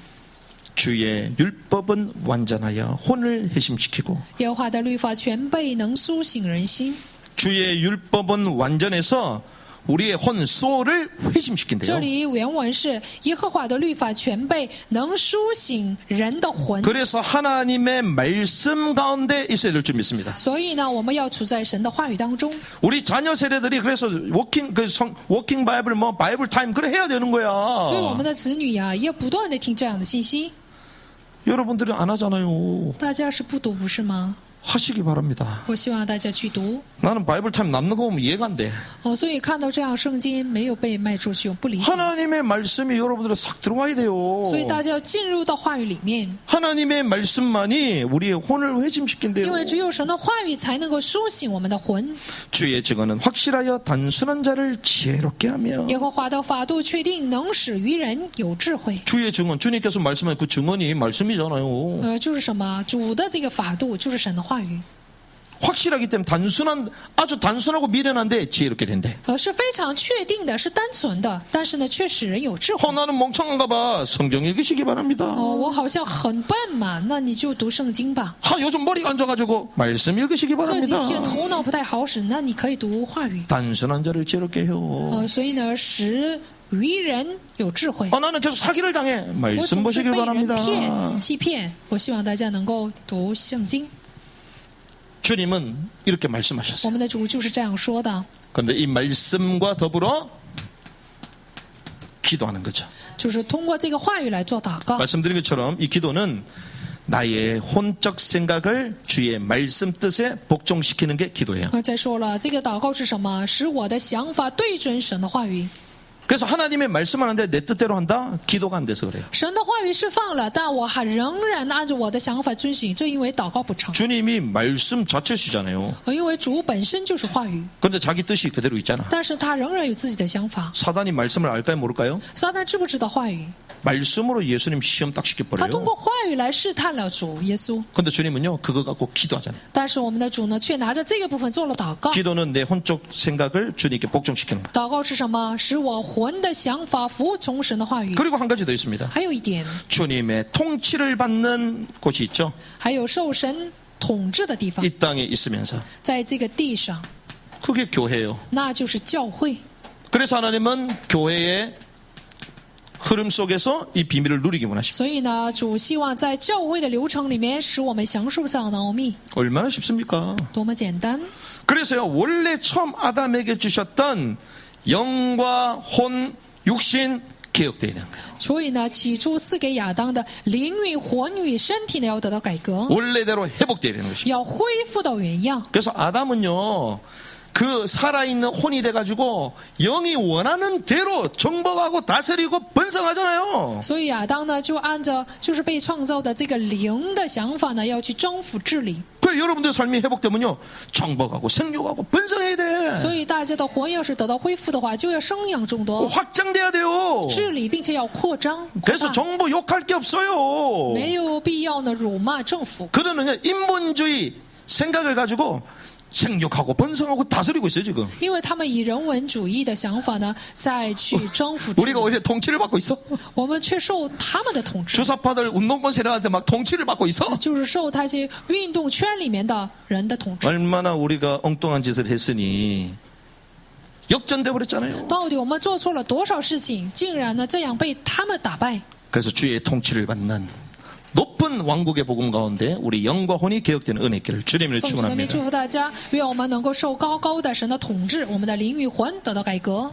주의 율법은 완전하여 혼을 회심시키고 耶和华的律法全备，能苏醒人心。 주의 율법은 완전해서 우리의 혼 소울을 这 회심시킨대요. 里原文是耶和华的律法全备，能苏醒人的魂。 그래서 하나님의 말씀 가운데 있어야 될 줄 믿습니다. 所以呢，我们要处在神的话语当中。 우리 자녀 세대들이 그래서 워킹 바이블 바이블 타임 그래 해야 되는 所以我 거야. 们的子女呀，要不断的听这样的信息。 여러분들은 안 하잖아요. 大家是不读不是吗？ 하시기 바랍니다. 我希望大家去读。 나는 바이블 타임 남는 거 보면 이해가 안 돼. 所以看到这样圣经没有被卖出去，我不理解。 하나님의 말씀이 여러분들은 싹 들어와야 돼요. 所以大家要进入到话语里面， 하나님의 말씀만이 우리의 혼을 회심시킨대요. 因为只有神的话语才能够苏醒我们的魂。 주의 증언은 확실하여 단순한 자를 지혜롭게 하며 耶和华的法度确定，能使愚人有智慧。 주의 증언 주님께서 말씀한 그 증언이 말씀이잖아요. 就是什么？主的这个法度就是神的话语。 확실하기 때문에 아주 단순하고 미련한데 지혜롭게 된대. 是非常确定的，是单纯的，但是呢，却使人有智慧。 나는 멍청한가 봐. 성경 읽으시기 바랍니다. 我好像很笨嘛，那你就读圣经吧。 요즘 머리가 안 좋아가지고 말씀 읽으시기 这几 바랍니다. 天头脑不太好使，那你可以读话语。 단순한 자를 지혜롭게 해요. 所以呢，使愚人有智慧。 나는 계속 사기를 당해. 我 말씀 总是 보시길 被人 바랍니다. 欺骗。我希望大家能够读圣经。 주님은 이렇게 말씀하셨어요. 我们的主就是这样说的， 그런데 이 말씀과 더불어 기도하는 거죠. 就是通过这个话语来做祷告。 말씀드린 것처럼 이 기도는 나의 혼적 생각을 주의 말씀 뜻에 복종시키는 게 기도예요. 再说了，这个祷告是什么？使我的想法对准神的话语。 그래서 하나님의 말씀을 하는데 내 뜻대로 한다? 기도가 안 돼서 그래요. 神的话语释放了，但我还仍然按照我的想法遵行，这因为祷告不成。 주님이 말씀 자체시잖아요. 因为主本身就是话语， 그런데 자기 뜻이 그대로 있잖아. 但是他仍然有自己的想法。 사단이 말씀을 알까요 모를까요? 撒旦知不知道话语？ 말씀으로 예수님 시험 딱 他通 시켜버려요. 过话语来试探了主耶稣， 근데 주님은요 그거 갖고 기도하잖아요. 但是我们的主呢，却拿着这个部分做了祷告。 기도는 내 혼적 생각을 주님께 복종시키는 거예요. 祷告是什么？使我魂的想法服从神的话语。 그리고 한 가지 더 있습니다. 还有一点， 주님의 통치를 받는 곳이 있죠. 还有受神统治的地方， 이 땅에 있으면서 在这个地上， 그게 교회예요. 那就是教会。 그래서 하나님은 교회의 흐름 속에서 이 비밀을 누리기 원하십니다. 所以呢，主希望在教会的流程里面，使我们享受这样的奥秘。 얼마나 쉽습니까? 多么简单！ 그래서요 원래 처음 아담에게 주셨던 영과 혼, 육신 개혁돼야 되는 거예요. 所以呢，起初赐给亚当的灵与魂与身体呢，要得到改革， 원래대로 회복돼야 되는 것입니다. 要恢复到原样。 그래서 아담은요 그 살아있는 혼이 돼가지고 영이 원하는 대로 정복하고 다스리고 번성하잖아요. 所以亚当呢，就按照就是被创造的这个灵的想法呢，要去征服治理。 그 여러분들 삶이 회복되면요 정복하고 생육하고 번성해야 돼. 所以大家的魂要是得到恢复的话，就要生养众多， 확장돼야 돼요. 治理，并且要扩张。扩 그래서 大 정부 욕할 게 없어요. 没有必要呢辱骂政府。 그러는요 인본주의 생각을 가지고 생육하고 번성하고 다스리고 있어요 지금. 因为他们以人文主义的想法呢，再去征服治理 우리가 오히려 통치를 받고 있어. 我们却受他们的统治， 주사파들 운동권 세력한테 막 통치를 받고 있어. 就是受他些运动圈里面的人的统治。 얼마나 우리가 엉뚱한 짓을 했으니 역전돼 버렸잖아요. 到底我们做错了多少事情，竟然呢这样被他们打败？ 그래서 주의 통치를 받는 높은 왕국의 복음 가운데 우리 영과 혼이 개혁되는 은혜 있기를 주님을 奉主的名 축원합니다. 祝福大家，愿我们能够受高高的神的统治，我们的灵与魂得到改革。